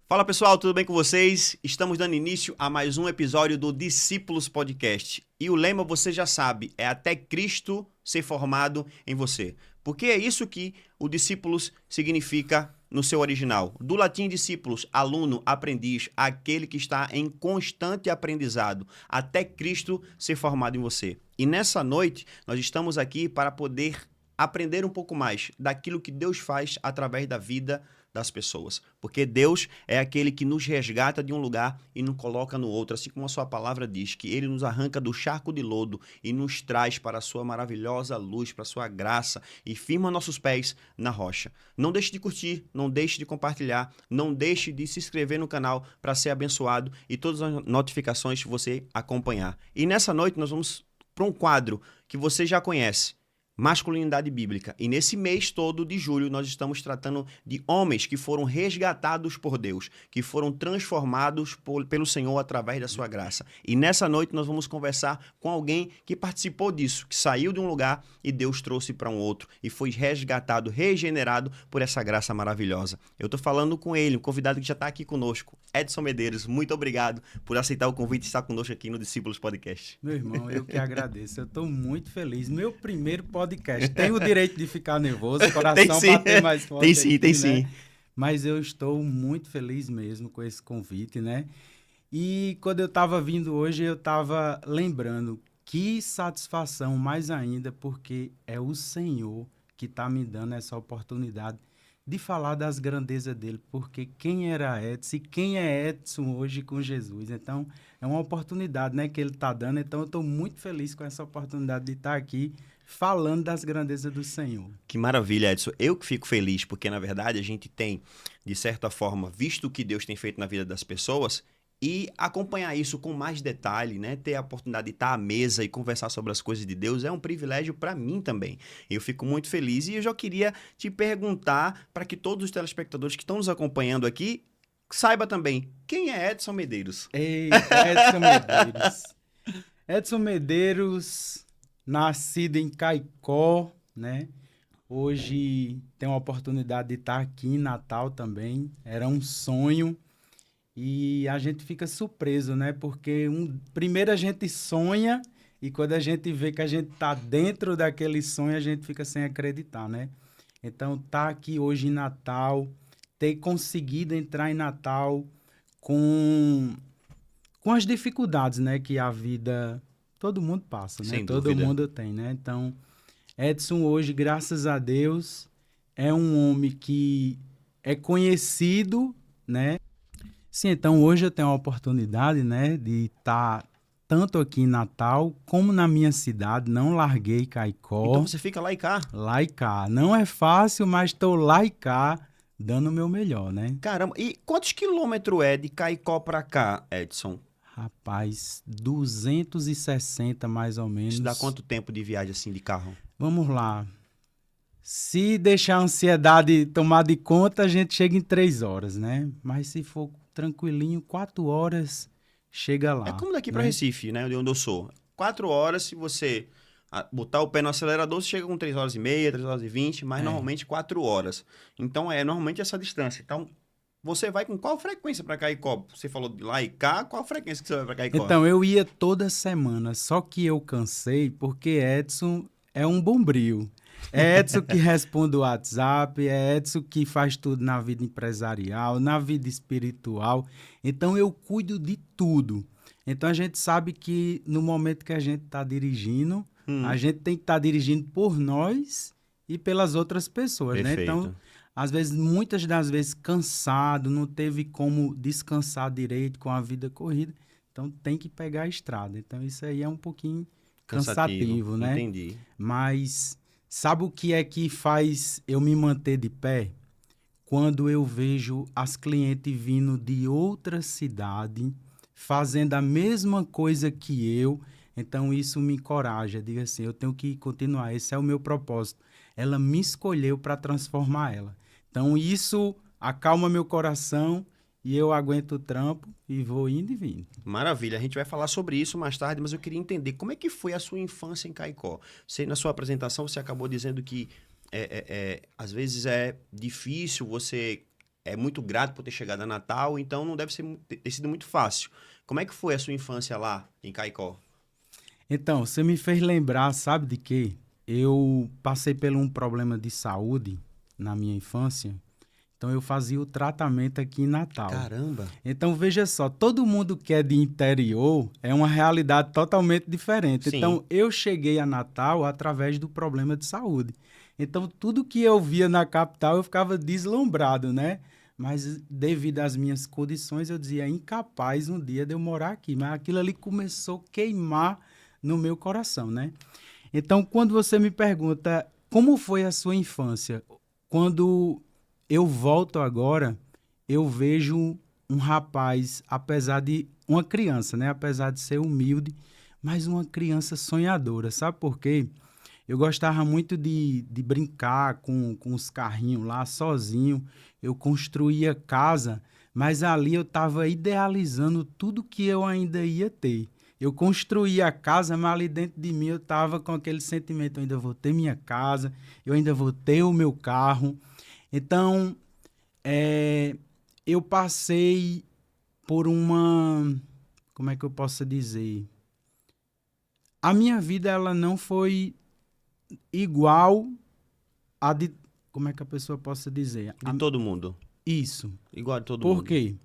Fala pessoal, tudo bem com vocês? Estamos dando início a mais um episódio do Discípulos Podcast. E o lema você já sabe, é até Cristo ser formado em você. Porque é isso que o Discípulos significa no seu original. Do latim discípulos, aluno, aprendiz, aquele que está em constante aprendizado, até Cristo ser formado em você. E nessa noite, nós estamos aqui para poder aprender um pouco mais daquilo que Deus faz através da vida das pessoas. Porque Deus é aquele que nos resgata de um lugar e nos coloca no outro, assim como a sua palavra diz, que ele nos arranca do charco de lodo e nos traz para a sua maravilhosa luz, para a sua graça e firma nossos pés na rocha. Não deixe de curtir, não deixe de compartilhar, não deixe de se inscrever no canal para ser abençoado e todas as notificações você acompanhar. E nessa noite nós vamos para um quadro que você já conhece, Masculinidade Bíblica. E nesse mês todo de julho nós estamos tratando de homens que foram resgatados por Deus, que foram transformados pelo Senhor através da sua graça. E nessa noite nós vamos conversar com alguém que participou disso, que saiu de um lugar e Deus trouxe para um outro e foi resgatado, regenerado por essa graça maravilhosa. Eu estou falando com ele, um convidado que já está aqui conosco, Edson Medeiros. Muito obrigado por aceitar o convite e estar conosco aqui no Discípulos Podcast. Meu irmão, eu que agradeço. Eu estou muito feliz. Meu primeiro podcast. Tenho o direito de ficar nervoso, coração bater mais forte. Tem sim. Mas eu estou muito feliz mesmo com esse convite, né? E quando eu estava vindo hoje, eu estava lembrando que satisfação mais ainda, porque é o Senhor que está me dando essa oportunidade de falar das grandezas dele, porque quem era Edson e quem é Edson hoje com Jesus. Então, é uma oportunidade, né, que ele está dando. Então, eu estou muito feliz com essa oportunidade de estar aqui falando das grandezas do Senhor. Que maravilha, Edson. Eu que fico feliz, porque, na verdade, a gente tem, de certa forma, visto o que Deus tem feito na vida das pessoas e acompanhar isso com mais detalhe, né? Ter a oportunidade de estar à mesa e conversar sobre as coisas de Deus é um privilégio para mim também. Eu fico muito feliz e eu já queria te perguntar para que todos os telespectadores que estão nos acompanhando aqui saiba também quem é Edson Medeiros. Eita, Edson Medeiros. Edson Medeiros, nascido em Caicó, né? Hoje tem a oportunidade de estar aqui em Natal também. Era um sonho. E a gente fica surpreso, né? Porque primeiro a gente sonha e quando a gente vê que a gente está dentro daquele sonho, a gente fica sem acreditar, né? Então, tá aqui hoje em Natal, ter conseguido entrar em Natal com as dificuldades, né? Que a vida, todo mundo passa, né? Sem Todo dúvida. mundo tem, né? Então, Edson hoje, graças a Deus, é um homem que é conhecido, né? Sim, então hoje eu tenho a oportunidade, né, de estar tanto aqui em Natal como na minha cidade. Não larguei Caicó. Então você fica lá e cá. Lá e cá. Não é fácil, mas estou lá e cá dando o meu melhor, né? Caramba, e quantos quilômetros é de Caicó para cá, Edson? Rapaz, 260 mais ou menos. Isso dá quanto tempo de viagem assim de carro? Vamos lá. Se deixar a ansiedade tomar de conta, a gente chega em 3 horas, né? Mas se for tranquilinho, 4 horas chega lá. É como daqui para né? Recife, né? De onde eu sou. 4 horas, se você botar o pé no acelerador, você chega com 3 horas e meia, 3 horas e 20, mas normalmente 4 horas. Então é normalmente essa distância. Então você vai com qual frequência para Caicó? Você falou de lá e cá, qual frequência que você vai para Caicó? Então, eu ia toda semana, só que eu cansei porque Edson é um bombril. É Edson que responde o WhatsApp, é Edson que faz tudo na vida empresarial, na vida espiritual. Então, eu cuido de tudo. Então, a gente sabe que no momento que a gente está dirigindo, a gente tem que estar dirigindo por nós e pelas outras pessoas, né? Então, às vezes, muitas das vezes, cansado, não teve como descansar direito com a vida corrida. Então, tem que pegar a estrada. Então, isso aí é um pouquinho cansativo, né? Entendi. Mas sabe o que é que faz eu me manter de pé? Quando eu vejo as clientes vindo de outra cidade, fazendo a mesma coisa que eu, então isso me encoraja. Digo assim, eu tenho que continuar, esse é o meu propósito. Ela me escolheu para transformar ela. Então isso acalma meu coração e eu aguento o trampo e vou indo e vindo. Maravilha, a gente vai falar sobre isso mais tarde, mas eu queria entender como é que foi a sua infância em Caicó. Você, na sua apresentação, você acabou dizendo que às vezes é difícil você é muito grato por ter chegado a Natal, então não deve ter sido muito fácil. Como é que foi a sua infância lá em Caicó? Então, você me fez lembrar, sabe de quê? Eu passei por um problema de saúde na minha infância, então eu fazia o tratamento aqui em Natal. Caramba! Então, veja só, todo mundo que é de interior é uma realidade totalmente diferente. Sim. Então, eu cheguei a Natal através do problema de saúde. Então, tudo que eu via na capital, eu ficava deslumbrado, né? Mas, devido às minhas condições, eu dizia, incapaz um dia de eu morar aqui. Mas aquilo ali começou a queimar no meu coração, né? Então, quando você me pergunta como foi a sua infância, quando eu volto agora, eu vejo um rapaz, apesar de uma criança, né? Apesar de ser humilde, mas uma criança sonhadora. Sabe por quê? Eu gostava muito de brincar com os carrinhos lá sozinho. Eu construía casa, mas ali eu estava idealizando tudo que eu ainda ia ter. Eu construía a casa, mas ali dentro de mim eu estava com aquele sentimento: eu ainda vou ter minha casa, eu ainda vou ter o meu carro. Então, é, eu passei por uma... Como é que eu posso dizer? A minha vida, ela não foi igual a de... Como é que a pessoa possa dizer? De todo mundo. Isso. Igual de todo Por mundo. quê?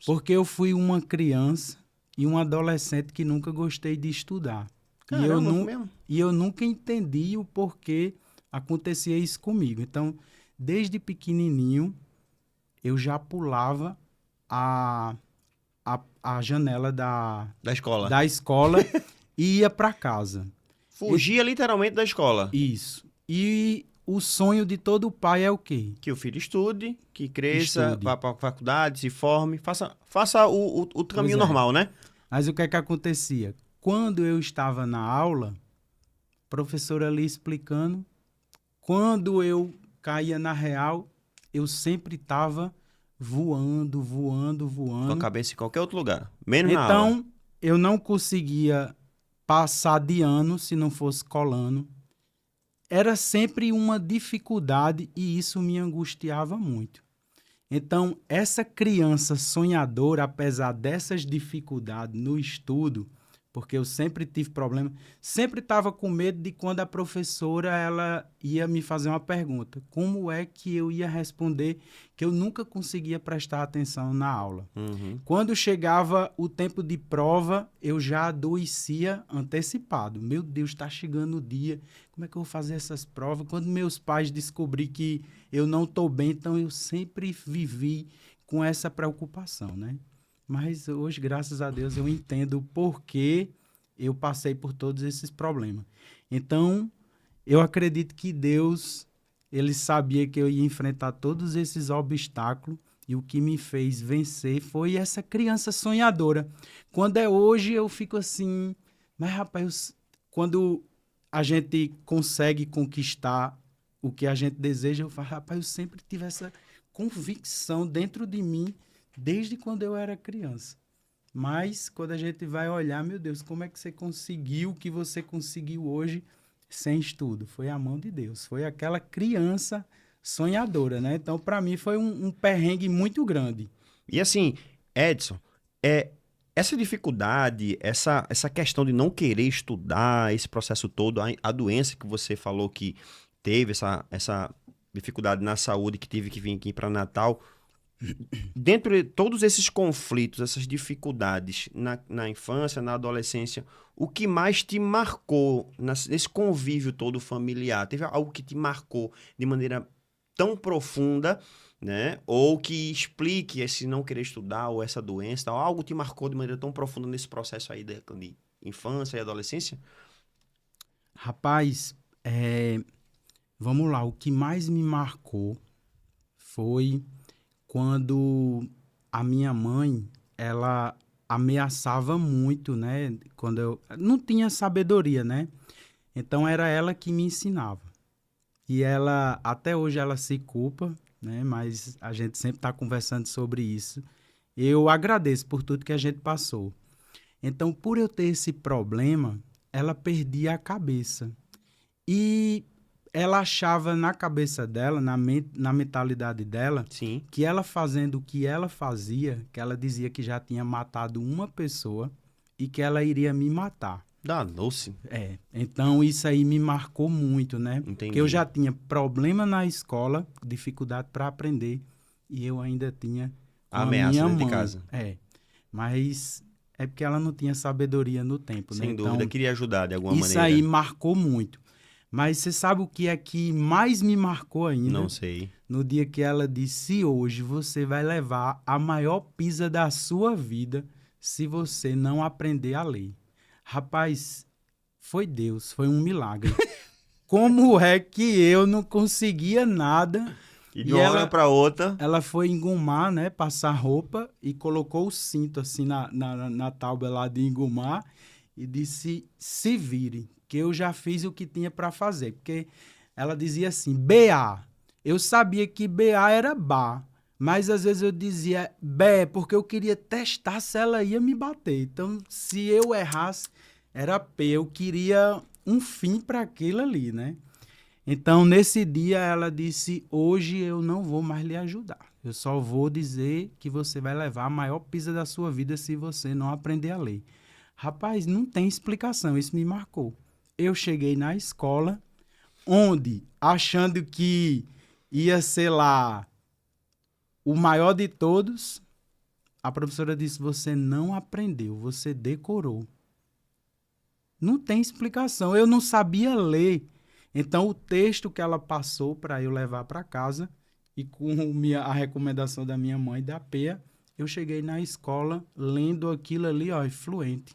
Porque eu fui uma criança e um adolescente que nunca gostei de estudar. Caramba, foi mesmo? E eu nunca entendi o porquê acontecia isso comigo. Então, desde pequenininho, eu já pulava a janela Da escola. da escola e ia para casa. Fugia literalmente da escola. Isso. E o sonho de todo pai é o quê? Que o filho estude, que cresça, Estude. vá para a faculdade, se forme, faça o caminho Pois é. normal, né? Mas o que é que acontecia? Quando eu estava na aula, professora ali explicando, quando eu caía na real, eu sempre estava voando, voando, Com a voando. cabeça em qualquer outro lugar. Menos na aula. Então, eu não conseguia passar de ano se não fosse colando. Era sempre uma dificuldade e isso me angustiava muito. Então, essa criança sonhadora, apesar dessas dificuldades no estudo, porque eu sempre tive problema, sempre estava com medo de quando a professora ela ia me fazer uma pergunta, como é que eu ia responder, que eu nunca conseguia prestar atenção na aula. Uhum. Quando chegava o tempo de prova, eu já adoecia antecipado. Meu Deus, está chegando o dia, como é que eu vou fazer essas provas? Quando meus pais descobriram que eu não estou bem, então eu sempre vivi com essa preocupação, né? Mas hoje, graças a Deus, eu entendo o porquê eu passei por todos esses problemas. Então, eu acredito que Deus, ele sabia que eu ia enfrentar todos esses obstáculos e o que me fez vencer foi essa criança sonhadora. Quando é hoje, eu fico assim, mas rapaz, quando a gente consegue conquistar o que a gente deseja, eu falo, rapaz, eu sempre tive essa convicção dentro de mim desde quando eu era criança. Mas quando a gente vai olhar, meu Deus, como é que você conseguiu o que você conseguiu hoje sem estudo? Foi a mão de Deus, foi aquela criança sonhadora, né? Então, para mim, foi um perrengue muito grande. E assim, Edson, essa dificuldade, essa questão de não querer estudar, esse processo todo, a doença que você falou que teve, essa dificuldade na saúde que tive que vir aqui para Natal, dentro de todos esses conflitos, essas dificuldades na infância, na adolescência, o que mais te marcou nesse convívio todo familiar? Teve algo que te marcou de maneira tão profunda, né? Ou que explique esse não querer estudar ou essa doença, tal, algo te marcou de maneira tão profunda nesse processo aí de infância e adolescência? Rapaz, vamos lá, o que mais me marcou foi quando a minha mãe, ela ameaçava muito, né? Quando eu não tinha sabedoria, né? Então era ela que me ensinava. E ela, até hoje ela se culpa, né? Mas a gente sempre está conversando sobre isso. Eu agradeço por tudo que a gente passou. Então, por eu ter esse problema, ela perdia a cabeça. E ela achava na cabeça dela, na mentalidade dela, Sim. que ela fazendo o que ela fazia, que ela dizia que já tinha matado uma pessoa e que ela iria me matar. Danou-se. Então isso aí me marcou muito, né? Entendi. Porque eu já tinha problema na escola, dificuldade para aprender, e eu ainda tinha com A a ameaça minha dentro de mãe. casa. Mas é porque ela não tinha sabedoria no tempo, né? Sem dúvida, Então, queria ajudar de alguma isso maneira. aí marcou muito. Mas você sabe o que é que mais me marcou ainda? Não sei. No dia que ela disse: hoje você vai levar a maior pisa da sua vida se você não aprender a ler. Rapaz, foi Deus, foi um milagre. Como é que eu não conseguia nada? E de uma hora para outra... Ela foi engomar, né? Passar roupa e colocou o cinto assim na tábua lá de engomar e disse: se vire, que eu já fiz o que tinha para fazer. Porque ela dizia assim, BA. Eu sabia que BA era bar, mas às vezes eu dizia bé, porque eu queria testar se ela ia me bater. Então, se eu errasse, era P. Eu queria um fim para aquilo ali, né? Então, nesse dia, ela disse, hoje eu não vou mais lhe ajudar. Eu só vou dizer que você vai levar a maior pisa da sua vida se você não aprender a ler. Rapaz, não tem explicação, isso me marcou. Eu cheguei na escola, onde, achando que ia ser lá o maior de todos, a professora disse, você não aprendeu, você decorou. Não tem explicação, eu não sabia ler. Então, o texto que ela passou para eu levar para casa, e com a recomendação da minha mãe, da PEA, eu cheguei na escola lendo aquilo ali, ó, fluente.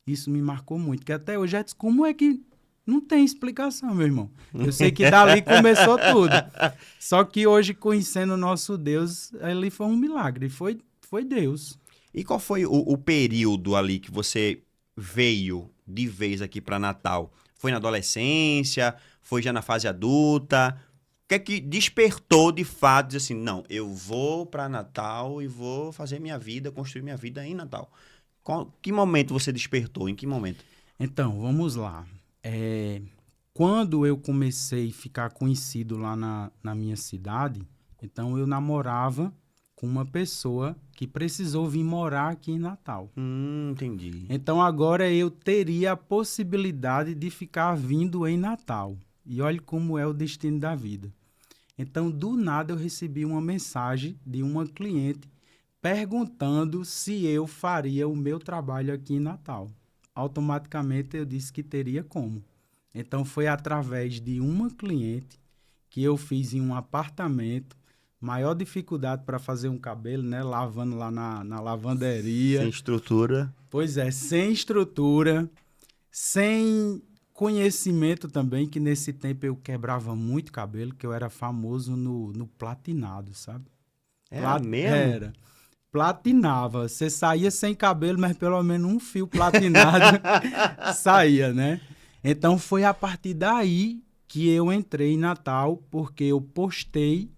Isso me marcou muito, que até hoje, como é que não tem explicação, meu irmão? Eu sei que dali começou tudo. Só que hoje, conhecendo o nosso Deus, ali foi um milagre, foi Deus. E qual foi o período ali que você veio de vez aqui para Natal? Foi na adolescência? Foi já na fase adulta? O que é que despertou de fato, dizer assim, não, eu vou para Natal e vou fazer minha vida, construir minha vida em Natal? Que momento você despertou? Em que momento? Então, vamos lá. Quando eu comecei a ficar conhecido lá na minha cidade, então eu namorava com uma pessoa que precisou vir morar aqui em Natal. Entendi. Então agora eu teria a possibilidade de ficar vindo em Natal. E olha como é o destino da vida. Então, do nada, eu recebi uma mensagem de uma cliente perguntando se eu faria o meu trabalho aqui em Natal. Automaticamente eu disse que teria como. Então, foi através de uma cliente que eu fiz em um apartamento. Maior dificuldade para fazer um cabelo, né? Lavando lá na lavanderia. Sem estrutura. Pois é, sem estrutura, sem conhecimento também, que nesse tempo eu quebrava muito cabelo, que eu era famoso no platinado, sabe? Era mesmo? Era. Platinava. Você saía sem cabelo, mas pelo menos um fio platinado saía, né? Então foi a partir daí que eu entrei em Natal, porque eu postei,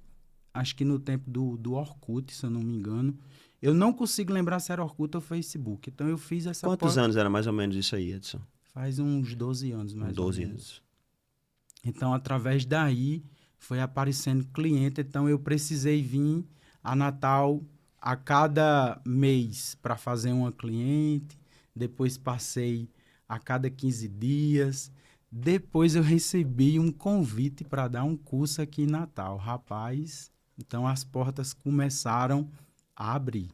acho que no tempo do Orkut, se eu não me engano. Eu não consigo lembrar se era Orkut ou Facebook. Então eu fiz essa... Quantos anos era mais ou menos isso aí, Edson? Faz uns 12 anos, mais 12 ou menos. anos. Então, através daí, foi aparecendo cliente. Então, eu precisei vir a Natal a cada mês para fazer uma cliente. Depois, passei a cada 15 dias. Depois, eu recebi um convite para dar um curso aqui em Natal. Rapaz, então as portas começaram a abrir.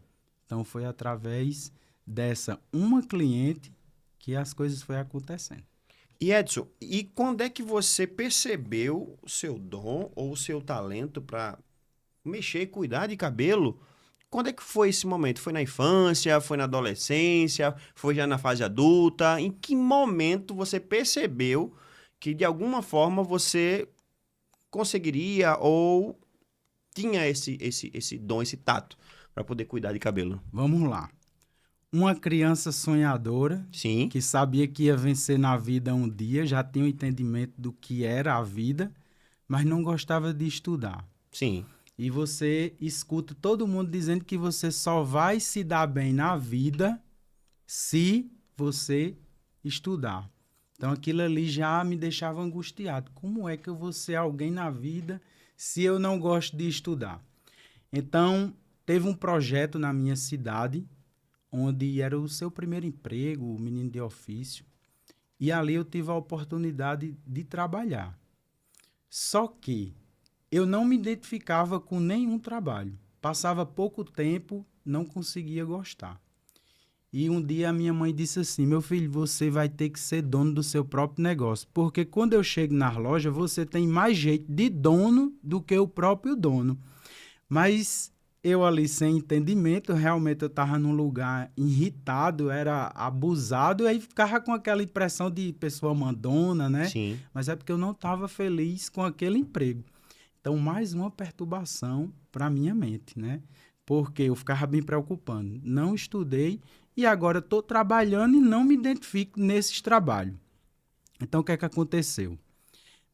Então, foi através dessa uma cliente que as coisas foram acontecendo. E Edson, e quando é que você percebeu o seu dom ou o seu talento para mexer e cuidar de cabelo? Quando é que foi esse momento? Foi na infância? Foi na adolescência? Foi já na fase adulta? Em que momento você percebeu que de alguma forma você conseguiria ou tinha esse dom, esse tato para poder cuidar de cabelo? Vamos lá. Uma criança sonhadora, Sim. que sabia que ia vencer na vida um dia, já tinha um entendimento do que era a vida, mas não gostava de estudar. Sim. E você escuta todo mundo dizendo que você só vai se dar bem na vida se você estudar. Então, aquilo ali já me deixava angustiado. Como é que eu vou ser alguém na vida se eu não gosto de estudar? Então, teve um projeto na minha cidade, onde era o seu primeiro emprego, o menino de ofício. E ali eu tive a oportunidade de trabalhar. Só que eu não me identificava com nenhum trabalho. Passava pouco tempo, não conseguia gostar. E um dia a minha mãe disse assim, meu filho, você vai ter que ser dono do seu próprio negócio, porque quando eu chego nas lojas, você tem mais jeito de dono do que o próprio dono. Mas eu ali sem entendimento, realmente eu estava num lugar irritado, era abusado, e aí ficava com aquela impressão de pessoa mandona, né? Sim. Mas é porque eu não estava feliz com aquele emprego. Então, mais uma perturbação para a minha mente, né? Porque eu ficava me preocupando. Não estudei e agora estou trabalhando e não me identifico nesses trabalhos. Então, o que é que aconteceu?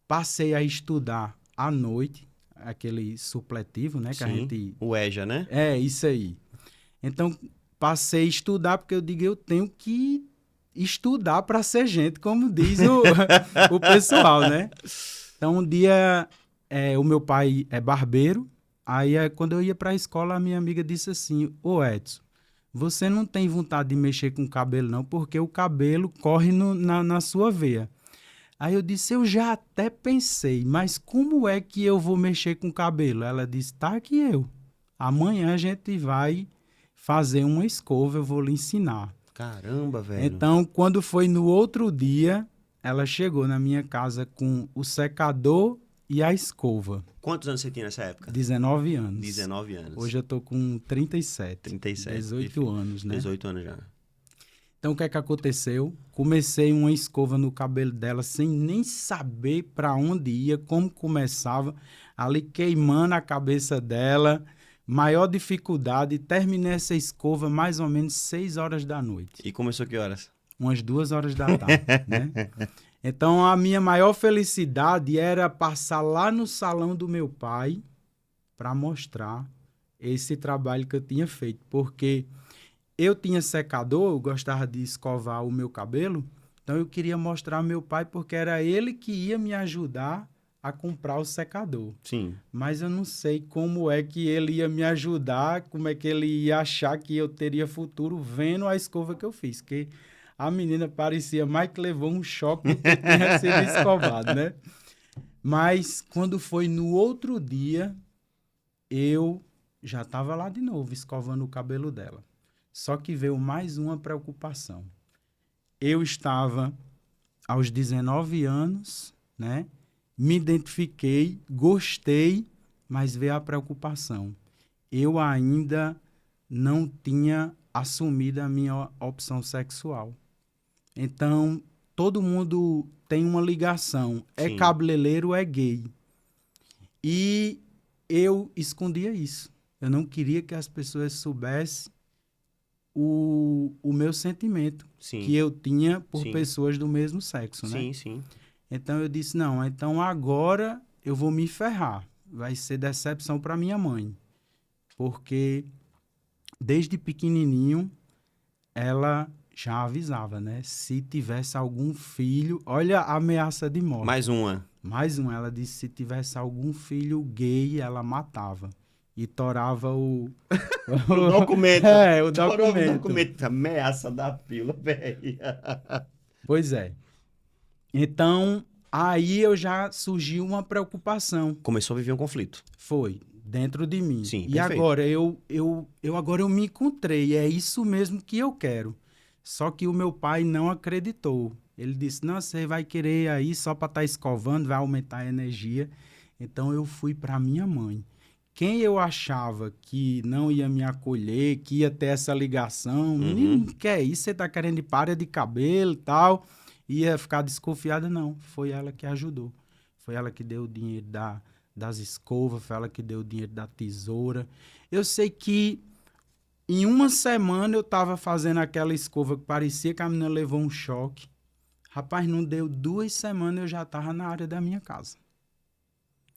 Passei a estudar à noite, aquele supletivo, né? Que Sim. a gente... O EJA, né? É, isso aí. Então, passei a estudar porque eu digo, eu tenho que estudar para ser gente, como diz o pessoal, né? Então, um dia, o meu pai é barbeiro, aí quando eu ia para a escola, a minha amiga disse assim, ô Edson, você não tem vontade de mexer com o cabelo não, porque o cabelo corre na sua veia. Aí eu disse, eu já até pensei, mas como é que eu vou mexer com o cabelo? Ela disse, tá aqui eu. Amanhã a gente vai fazer uma escova, eu vou lhe ensinar. Caramba, velho. Então, quando foi no outro dia, ela chegou na minha casa com o secador e a escova. Quantos anos você tinha nessa época? 19 anos. 19 anos. Hoje eu tô com 37. 37. 18 anos, né? 18 anos já. Então, o que é que aconteceu? Comecei uma escova no cabelo dela sem nem saber para onde ia, como começava, ali queimando a cabeça dela. Maior dificuldade, terminei essa escova mais ou menos 6 horas da noite. E começou que horas? Umas 2 horas da tarde, né? Então, a minha maior felicidade era passar lá no salão do meu pai para mostrar esse trabalho que eu tinha feito. Porque eu tinha secador, eu gostava de escovar o meu cabelo, então eu queria mostrar ao meu pai porque era ele que ia me ajudar a comprar o secador. Sim. Mas eu não sei como é que ele ia me ajudar, como é que ele ia achar que eu teria futuro vendo a escova que eu fiz, porque a menina parecia mais que levou um choque do que tinha sido escovado, né? Mas quando foi no outro dia, eu já estava lá de novo, escovando o cabelo dela. Só que veio mais uma preocupação. Eu estava aos 19 anos, né? Me identifiquei, gostei, mas veio a preocupação. Eu ainda não tinha assumido a minha opção sexual. Então, todo mundo tem uma ligação. É Sim. cabeleireiro, é gay. E eu escondia isso. Eu não queria que as pessoas soubessem o meu sentimento Sim. que eu tinha por Sim. pessoas do mesmo sexo, né? Sim, sim. Então eu disse, não, então agora eu vou me ferrar. Vai ser decepção para minha mãe. Porque desde pequenininho ela já avisava, né? Se tivesse algum filho, olha a ameaça de morte. Mais uma. Mais um, ela disse, se tivesse algum filho gay, ela matava. E torava o documento. O documento. O documento. Ameaça da pílula, velho. Pois é. Então, aí eu já surgiu uma preocupação. Começou a viver um conflito. Foi, dentro de mim. Sim, e perfeito. agora, agora eu me encontrei. É isso mesmo que eu quero. Só que o meu pai não acreditou. Ele disse, não, você vai querer aí só para estar escovando, vai aumentar a energia. Então, eu fui para minha mãe. Quem eu achava que não ia me acolher, que ia ter essa ligação, menino, que é isso? Você tá querendo ir para área de cabelo e tal, ia ficar desconfiada? Não, foi ela que ajudou. Foi ela que deu o dinheiro das escovas, foi ela que deu o dinheiro da tesoura. Eu sei que em uma semana eu tava fazendo aquela escova que parecia que a menina levou um choque. Rapaz, não deu 2 semanas, eu já tava na área da minha casa.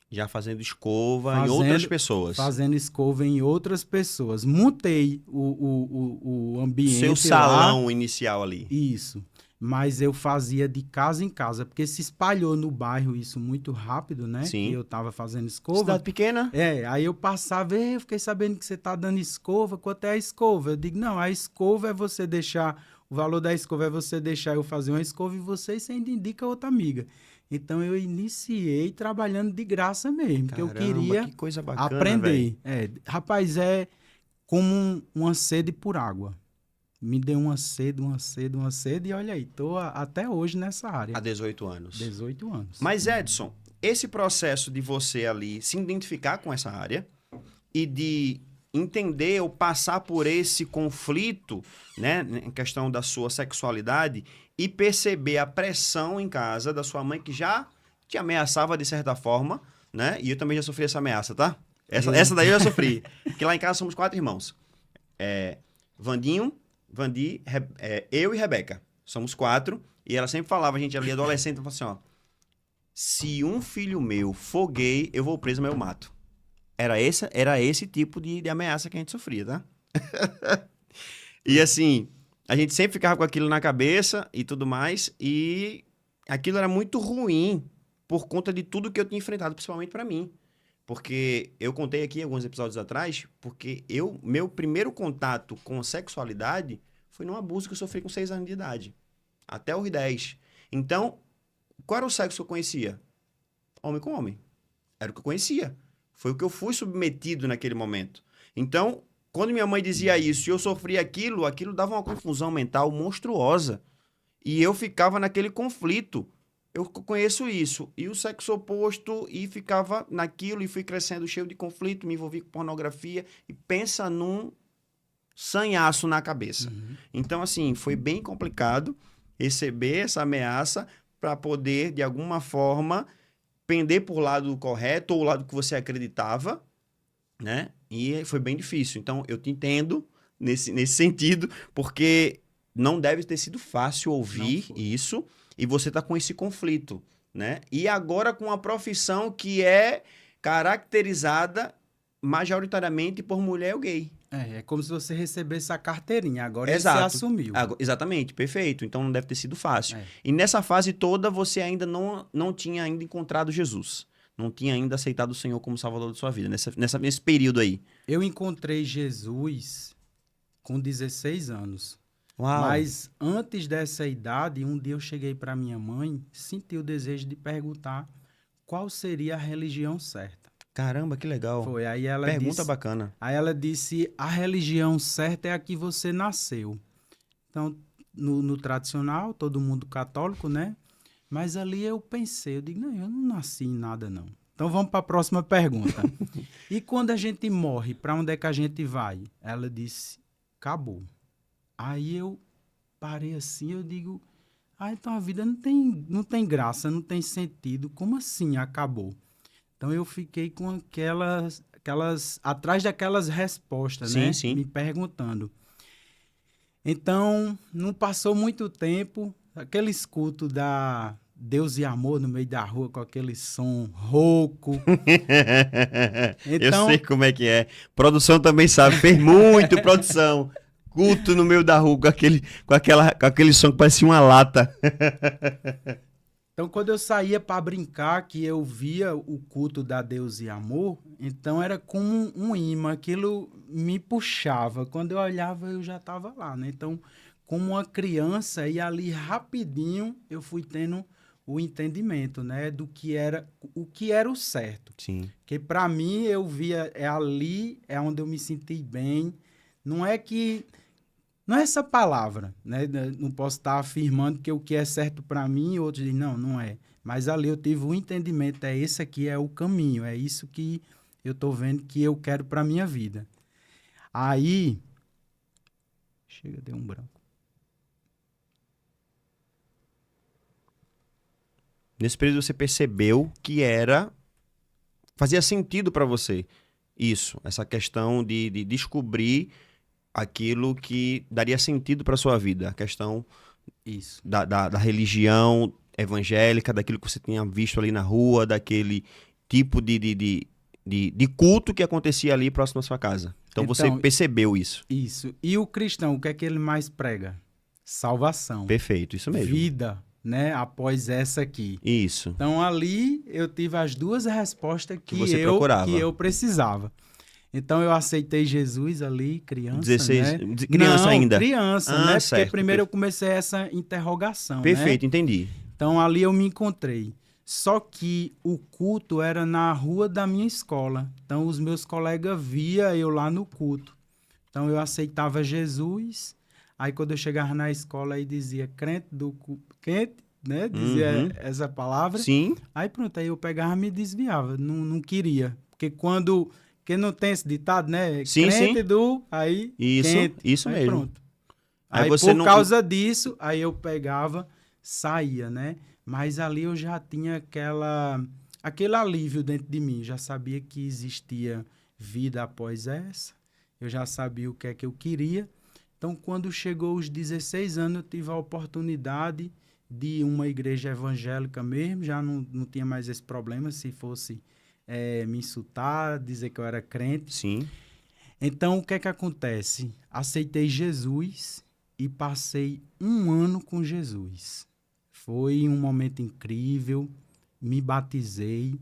Já fazendo escova em outras pessoas. Fazendo escova em outras pessoas. Montei o ambiente Seu salão inicial ali. Isso. mas eu fazia de casa em casa, porque se espalhou no bairro isso muito rápido, né? Sim. Que eu tava fazendo escova. Cidade pequena? Aí eu passava, eu fiquei sabendo que você tá dando escova, quanto é a escova? Eu digo, não, a escova é você deixar, o valor da escova é você deixar eu fazer uma escova e você ainda indica outra amiga. Então eu iniciei trabalhando de graça mesmo, porque eu queria que coisa bacana, aprender. Rapaz, é como uma sede por água. Me deu uma sede, e olha aí, tô até hoje nessa área. Há 18 anos. 18 anos. Mas, Edson, esse processo de você ali se identificar com essa área e de entender ou passar por esse conflito, né, em questão da sua sexualidade e perceber a pressão em casa da sua mãe que já te ameaçava de certa forma, né? E eu também já sofri essa ameaça, tá? Essa daí eu já sofri. Porque lá em casa somos 4 irmãos. Vandinho, Vandi, eu e Rebeca. Somos 4. E ela sempre falava, a gente ali adolescente, falava assim, ó. Se um filho meu for gay, eu vou preso, mas eu mato. Era esse tipo de ameaça que a gente sofria, tá? E assim, a gente sempre ficava com aquilo na cabeça e tudo mais. E aquilo era muito ruim por conta de tudo que eu tinha enfrentado, principalmente pra mim. Porque eu contei aqui alguns episódios atrás, porque meu primeiro contato com sexualidade foi num abuso que eu sofri com 6 anos de idade. Até os 10. Então, qual era o sexo que eu conhecia? Homem com homem. Era o que eu conhecia. Foi o que eu fui submetido naquele momento. Então, quando minha mãe dizia isso e eu sofria aquilo dava uma confusão mental monstruosa. E eu ficava naquele conflito. Eu conheço isso. E o sexo oposto, e ficava naquilo, e fui crescendo cheio de conflito, me envolvi com pornografia, e pensa num sanhaço na cabeça. Uhum. Então, assim, foi bem complicado receber essa ameaça para poder, de alguma forma, pender por lado correto, ou o lado que você acreditava, né? E foi bem difícil. Então, eu te entendo nesse sentido, porque não deve ter sido fácil ouvir isso, e você tá com esse conflito, né? E agora com uma profissão que é caracterizada majoritariamente por mulher ou gay. É como se você recebesse a carteirinha, agora Exato. você assumiu. Exatamente, perfeito. Então não deve ter sido fácil. É. E nessa fase toda você ainda não tinha ainda encontrado Jesus. Não tinha ainda aceitado o Senhor como Salvador da sua vida, nesse período aí. Eu encontrei Jesus com 16 anos. Uau. Mas antes dessa idade, um dia eu cheguei para minha mãe, senti o desejo de perguntar qual seria a religião certa. Caramba, que legal. Foi, aí ela Pergunta disse, bacana. Aí ela disse, a religião certa é a que você nasceu. Então, no tradicional, todo mundo católico, né? Mas ali eu pensei, eu digo, não, eu não nasci em nada, não. Então vamos para a próxima pergunta. E quando a gente morre, para onde é que a gente vai? Ela disse, acabou. Aí eu parei assim, eu digo, então a vida não tem graça, não tem sentido. Como assim acabou? Então eu fiquei com aquelas atrás daquelas respostas, sim, né? Sim. Me perguntando. Então, não passou muito tempo, aquele escuto da Deus e Amor no meio da rua com aquele som rouco. Então, eu sei como é que é. Produção também sabe, fez muito produção. Culto no meio da rua com aquele som que parecia uma lata. Então, quando eu saía para brincar, que eu via o culto da Deus e Amor, então era como um imã, aquilo me puxava. Quando eu olhava, eu já estava lá, né? Então, como uma criança, e ali rapidinho eu fui tendo o entendimento, né? Do que era o certo. Sim. Porque para mim, eu via, ali é onde eu me senti bem. Não é essa palavra, né? Não posso estar afirmando que o que é certo para mim, outros dizem, não é. Mas ali eu tive um entendimento, esse aqui é o caminho, é isso que eu estou vendo que eu quero para minha vida. Aí, deu um branco. Nesse período você percebeu que fazia sentido para você isso, essa questão de descobrir aquilo que daria sentido para sua vida, a questão isso. Da religião evangélica, daquilo que você tinha visto ali na rua, daquele tipo de culto que acontecia ali próximo à sua casa. Então você percebeu isso. Isso. E o cristão, o que é que ele mais prega? salvação. Perfeito, isso mesmo. Vida, né? Após essa aqui. Isso. Então, ali eu tive as duas respostas Que você procurava. que eu precisava. Então, eu aceitei Jesus ali, criança, 16, né? criança Não, ainda. criança, né? Certo. Porque primeiro eu comecei essa interrogação, Perfeito, né? entendi. Então, ali eu me encontrei. Só que o culto era na rua da minha escola. Então, os meus colegas via eu lá no culto. Então, eu aceitava Jesus. Aí, quando eu chegava na escola, aí dizia crente crente, né? Dizia essa palavra. Sim. Aí, pronto, aí eu pegava e me desviava. Não queria. Porque quem não tem esse ditado, né? Sim, crente sim. do... Aí, quente. Isso Aí, mesmo. pronto. Aí Aí, você por não... causa disso, aí eu pegava, saía, né? Mas ali eu já tinha aquele alívio dentro de mim. Já sabia que existia vida após essa. Eu já sabia o que é que eu queria. Então, quando chegou os 16 anos, eu tive a oportunidade de ir uma igreja evangélica mesmo. Já não tinha mais esse problema se fosse me insultar, dizer que eu era crente. Sim. Então, o que é que acontece? Aceitei Jesus e passei 1 ano com Jesus. Foi um momento incrível, me batizei,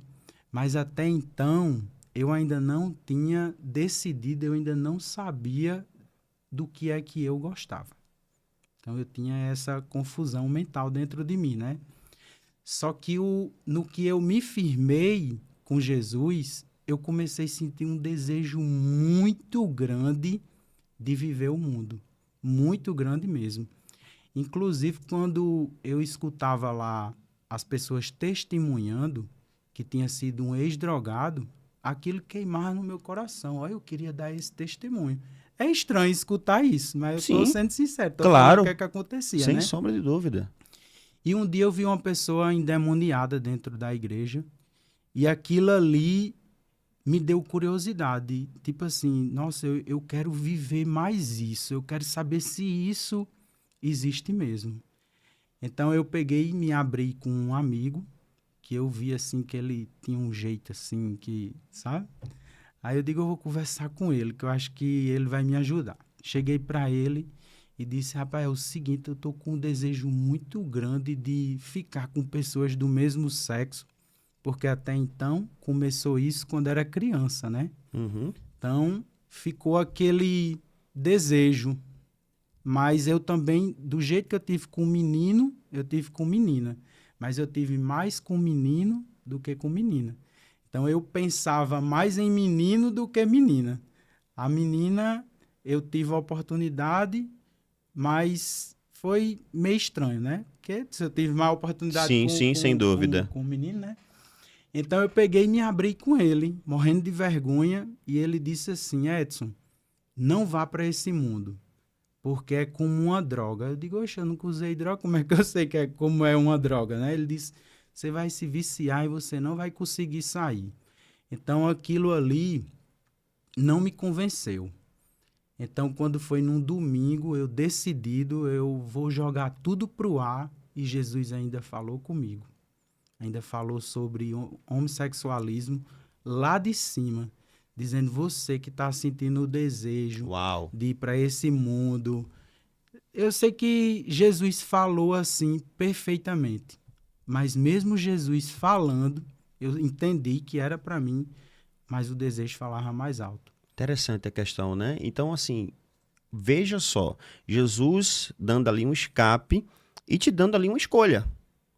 mas até então eu ainda não tinha decidido, eu ainda não sabia do que é que eu gostava. Então eu tinha essa confusão mental dentro de mim, né? Só que no que eu me firmei com Jesus, eu comecei a sentir um desejo muito grande de viver o mundo. Muito grande mesmo. Inclusive, quando eu escutava lá as pessoas testemunhando que tinha sido um ex-drogado, aquilo queimava no meu coração. Olha, eu queria dar esse testemunho. É estranho escutar isso, mas eu estou Sim, sendo sincero. Tô claro. falando o que é que acontecia, Sem né? sombra de dúvida. E um dia eu vi uma pessoa endemoniada dentro da igreja e aquilo ali me deu curiosidade. Tipo assim, nossa, eu quero viver mais isso. Eu quero saber se isso existe mesmo. Então eu peguei e me abri com um amigo que eu vi assim que ele tinha um jeito assim que, sabe? Aí eu digo, eu vou conversar com ele, que eu acho que ele vai me ajudar. Cheguei para ele e disse, rapaz, é o seguinte, eu tô com um desejo muito grande de ficar com pessoas do mesmo sexo, porque até então começou isso quando era criança, né? Uhum. Então ficou aquele desejo. Mas eu também, do jeito que eu tive com menino, eu tive com menina. Mas eu tive mais com menino do que com menina. Então eu pensava mais em menino do que menina. A menina, eu tive a oportunidade, mas foi meio estranho, né? Porque se eu tive mais oportunidade Sim, sem dúvida. com o menino, né? Então eu peguei e me abri com ele, morrendo de vergonha, e ele disse assim, Edson, não vá para esse mundo, porque é como uma droga. Eu digo, oxe, eu nunca usei droga, como é que eu sei que como é uma droga, né? Ele disse, você vai se viciar e você não vai conseguir sair. Então aquilo ali não me convenceu. Então quando foi num domingo, eu decidido, eu vou jogar tudo pro ar, e Jesus ainda falou comigo. Ainda falou sobre homossexualismo lá de cima, dizendo você que está sentindo o desejo Uau. de ir para esse mundo. Eu sei que Jesus falou assim perfeitamente, mas mesmo Jesus falando, eu entendi que era para mim, mas o desejo falava mais alto. Interessante a questão, né? Então, assim, veja só, Jesus dando ali um escape e te dando ali uma escolha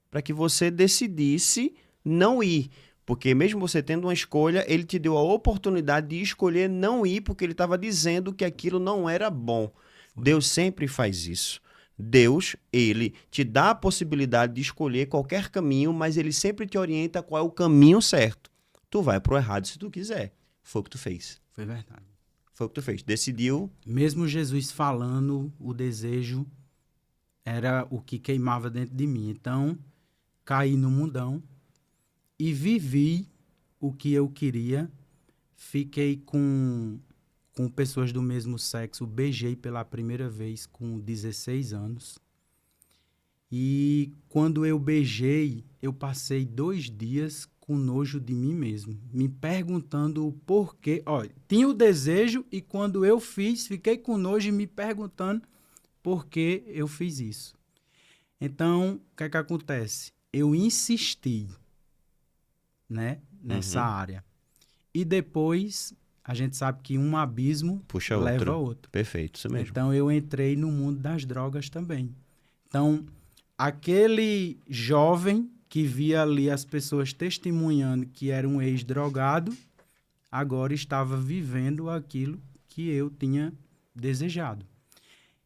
para que você decidisse não ir. Porque mesmo você tendo uma escolha, ele te deu a oportunidade de escolher não ir, porque ele estava dizendo que aquilo não era bom. Deus sempre faz isso. Deus, ele te dá a possibilidade de escolher qualquer caminho, mas ele sempre te orienta qual é o caminho certo. Tu vai pro errado se tu quiser. Foi o que tu fez. Foi verdade. Foi o que tu fez. Decidiu. Mesmo Jesus falando, o desejo era o que queimava dentro de mim. Então, caí no mundão e vivi o que eu queria. Fiquei com pessoas do mesmo sexo, beijei pela primeira vez com 16 anos. E quando eu beijei, eu passei 2 dias com nojo de mim mesmo, me perguntando o porquê. Olha, tinha o desejo e quando eu fiz, fiquei com nojo e me perguntando por que eu fiz isso. Então, o que é que acontece? Eu insisti, né, nessa área. E depois, a gente sabe que um abismo Puxa leva outro. outro. Perfeito, isso mesmo. Então, eu entrei no mundo das drogas também. Então, aquele jovem que via ali as pessoas testemunhando que era um ex-drogado, agora estava vivendo aquilo que eu tinha desejado.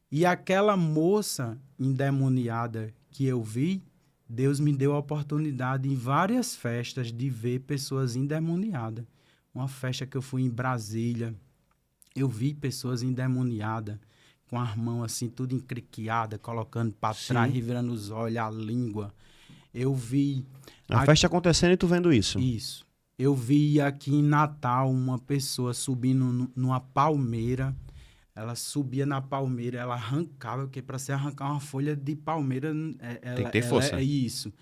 E aquela moça endemoniada que eu vi, Deus me deu a oportunidade em várias festas de ver pessoas endemoniadas. Uma festa que eu fui em Brasília, eu vi pessoas endemoniadas, com as mãos assim, tudo encriquiada, colocando para trás, revirando os olhos, a língua. Eu vi... A festa acontecendo e tu vendo isso. Isso. Eu vi aqui em Natal uma pessoa subindo numa palmeira. Ela subia na palmeira, ela arrancava, porque para se arrancar uma folha de palmeira... Tem que ter força. É isso.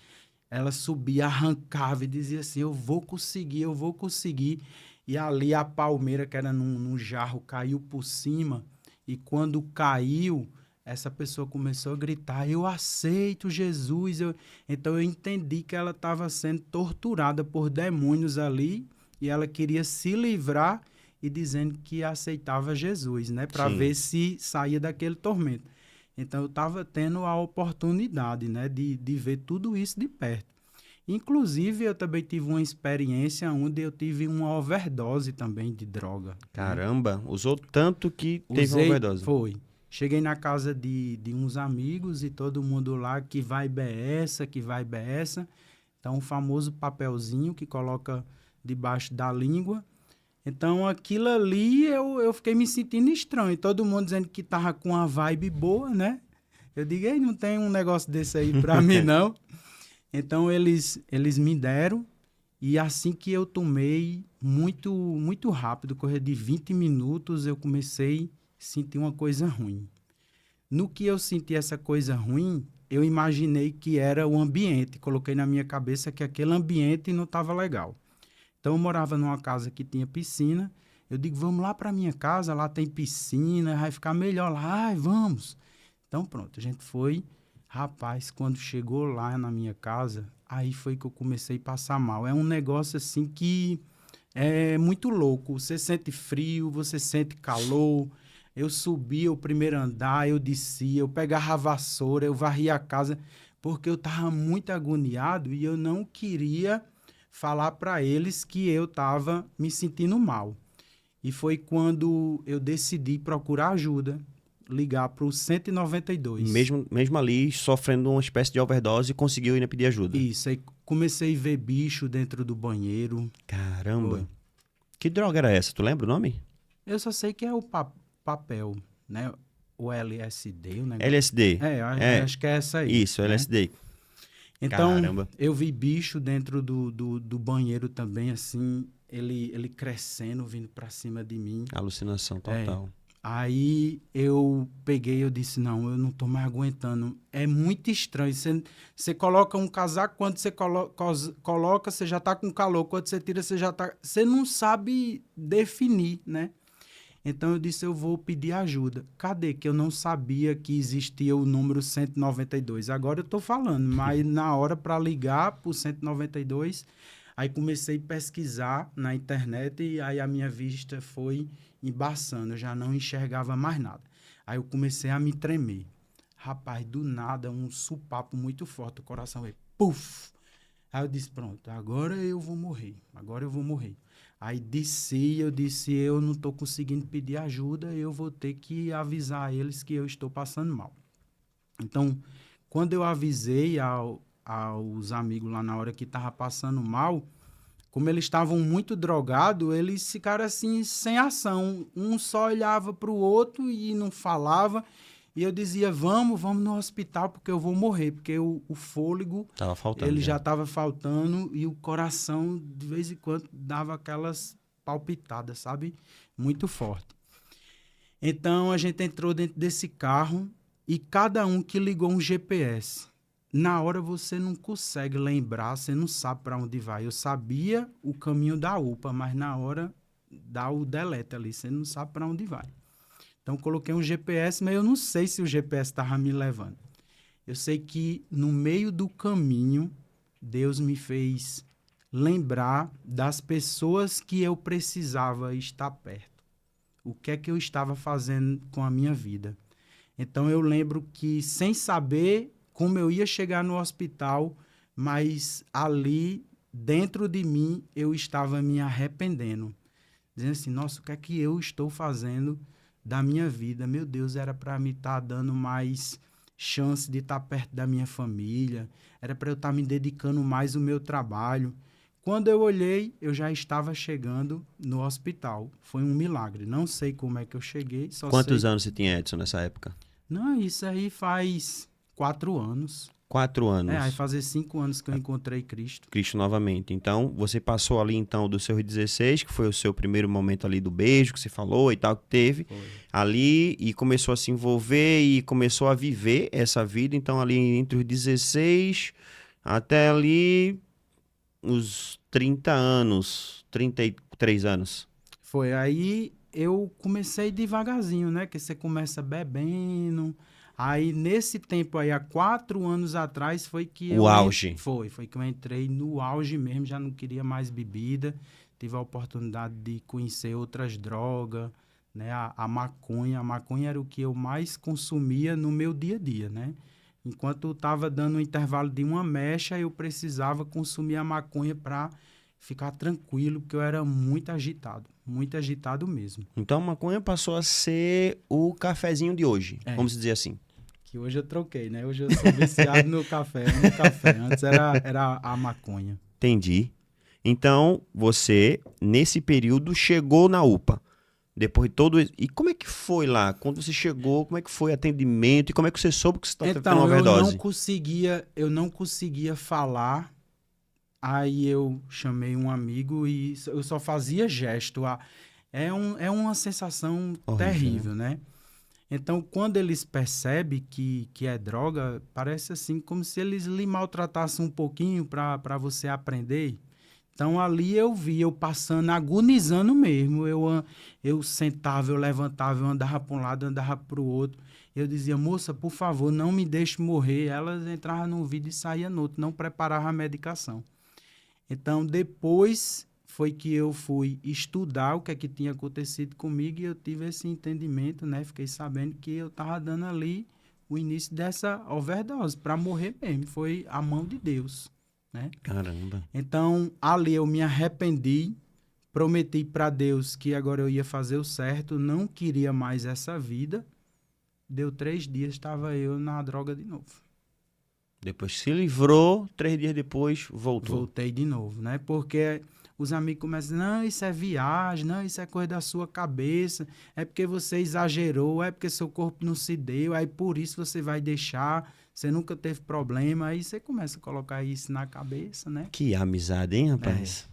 Ela subia, arrancava e dizia assim, eu vou conseguir, eu vou conseguir. E ali a palmeira, que era num jarro, caiu por cima. E quando caiu, essa pessoa começou a gritar, eu aceito Jesus. Então eu entendi que ela estava sendo torturada por demônios ali e ela queria se livrar e dizendo que aceitava Jesus, né? Para ver se saía daquele tormento. Então eu estava tendo a oportunidade, né, de ver tudo isso de perto. Inclusive, eu também tive uma experiência onde eu tive uma overdose também de droga. Caramba, usou tanto que teve uma overdose. Foi. Cheguei na casa de uns amigos e todo mundo lá que vai beça, que vai beça. Então, o famoso papelzinho que coloca debaixo da língua. Então, aquilo ali eu fiquei me sentindo estranho. Todo mundo dizendo que tava com uma vibe boa, né? Eu digo, ei, não tem um negócio desse aí pra mim, não. Então, eles me deram. E assim que eu tomei, muito, muito rápido, correr de 20 minutos, eu comecei a sentir uma coisa ruim. No que eu senti essa coisa ruim, eu imaginei que era o ambiente. Coloquei na minha cabeça que aquele ambiente não estava legal. Então, eu morava numa casa que tinha piscina. Eu digo, vamos lá para minha casa, lá tem piscina, vai ficar melhor lá. Ai, vamos. Então, pronto, a gente foi. Rapaz, quando chegou lá na minha casa, aí foi que eu comecei a passar mal. É um negócio assim que é muito louco. Você sente frio, você sente calor. Eu subia o primeiro andar, eu descia, eu pegava a vassoura, eu varria a casa, porque eu estava muito agoniado e eu não queria falar para eles que eu estava me sentindo mal. E foi quando eu decidi procurar ajuda, ligar para o 192. Mesmo ali, sofrendo uma espécie de overdose, conseguiu ainda pedir ajuda. Isso, aí comecei a ver bicho dentro do banheiro. Caramba. Foi. Que droga era essa? Tu lembra o nome? Eu só sei que é o papel, né? O LSD, o negócio. LSD. Acho que é essa aí. Isso, né? LSD. Então, Caramba. eu vi bicho dentro do banheiro também, assim, ele crescendo, vindo pra cima de mim. Alucinação total. Aí eu peguei, eu disse, não, eu não tô mais aguentando. É muito estranho. Você coloca um casaco, quando você coloca, você já tá com calor. Quando você tira, você já tá... Você não sabe definir, né? Então eu disse, eu vou pedir ajuda. Cadê? Que eu não sabia que existia o número 192. Agora eu tô falando, mas na hora para ligar pro 192, aí comecei a pesquisar na internet e aí a minha vista foi embaçando. Eu já não enxergava mais nada. Aí eu comecei a me tremer. Rapaz, do nada, um supapo muito forte. O coração veio, puf! Aí eu disse, pronto, agora eu vou morrer. Agora eu vou morrer. Aí eu disse, eu não estou conseguindo pedir ajuda, eu vou ter que avisar eles que eu estou passando mal. Então, quando eu avisei aos amigos lá na hora que estava passando mal, como eles estavam muito drogados, eles ficaram assim, sem ação. Um só olhava para o outro e não falava. E eu dizia, vamos no hospital porque eu vou morrer. Porque o fôlego, tava faltando, ele já estava faltando e o coração, de vez em quando, dava aquelas palpitadas, sabe? Muito forte. Então, a gente entrou dentro desse carro e cada um que ligou um GPS. Na hora você não consegue lembrar, você não sabe para onde vai. Eu sabia o caminho da UPA, mas na hora dá o delete ali, você não sabe para onde vai. Então, coloquei um GPS, mas eu não sei se o GPS estava me levando. Eu sei que no meio do caminho, Deus me fez lembrar das pessoas que eu precisava estar perto. O que é que eu estava fazendo com a minha vida? Então, eu lembro que, sem saber como eu ia chegar no hospital, mas ali, dentro de mim, eu estava me arrependendo. Dizendo assim, nossa, o que é que eu estou fazendo da minha vida? Meu Deus, era para me estar dando mais chance de estar perto da minha família, era para eu estar me dedicando mais ao meu trabalho. Quando eu olhei, eu já estava chegando no hospital. Foi um milagre. Não sei como é que eu cheguei. Quantos anos você tinha, Edson, nessa época? Não, isso aí faz 4 anos. 4 anos. Vai fazer 5 anos que eu encontrei Cristo. Cristo novamente. Então, você passou ali, então, dos seus 16, que foi o seu primeiro momento ali do beijo, que você falou e tal, que teve. Foi. Ali, e começou a se envolver e começou a viver essa vida. Então, ali entre os 16 até ali os 30 anos, 33 anos. Foi. Aí eu comecei devagarzinho, né? Que você começa bebendo. Aí, nesse tempo aí, há 4 anos atrás, foi que eu... O auge. Foi que eu entrei no auge mesmo, já não queria mais bebida. Tive a oportunidade de conhecer outras drogas, né? A maconha. A maconha era o que eu mais consumia no meu dia a dia, né? Enquanto eu estava dando um intervalo de uma mecha, eu precisava consumir a maconha para ficar tranquilo, porque eu era muito agitado mesmo. Então, a maconha passou a ser o cafezinho de hoje, vamos dizer assim. Que hoje eu troquei, né? Hoje eu sou viciado no café. Antes era a maconha. Entendi. Então, você, nesse período, chegou na UPA. Depois de todo... E como é que foi lá? Quando você chegou, como é que foi o atendimento? E como é que você soube que você estava tendo uma overdose? Eu não conseguia falar. Aí eu chamei um amigo e eu só fazia gesto. É uma sensação horrível, terrível, né? Então, quando eles percebem que é droga, parece assim como se eles lhe maltratassem um pouquinho para você aprender. Então, ali eu vi, eu passando, agonizando mesmo. Eu sentava, eu levantava, eu andava para um lado, andava para o outro. Eu dizia, moça, por favor, não me deixe morrer. Elas entravam num vídeo e saíam no outro, não preparavam a medicação. Então, depois foi que eu fui estudar o que é que tinha acontecido comigo e eu tive esse entendimento, né? Fiquei sabendo que eu estava dando ali o início dessa overdose, para morrer mesmo. Foi a mão de Deus, né? Caramba. Então, ali eu me arrependi, prometi para Deus que agora eu ia fazer o certo, não queria mais essa vida. Deu 3 dias, estava eu na droga de novo. Depois se livrou, 3 dias depois voltou. Voltei de novo, né? Porque os amigos começam, não, isso é viagem, não, isso é coisa da sua cabeça, é porque você exagerou, é porque seu corpo não se deu, aí por isso você vai deixar, você nunca teve problema, aí você começa a colocar isso na cabeça, né? Que amizade, hein, rapaz?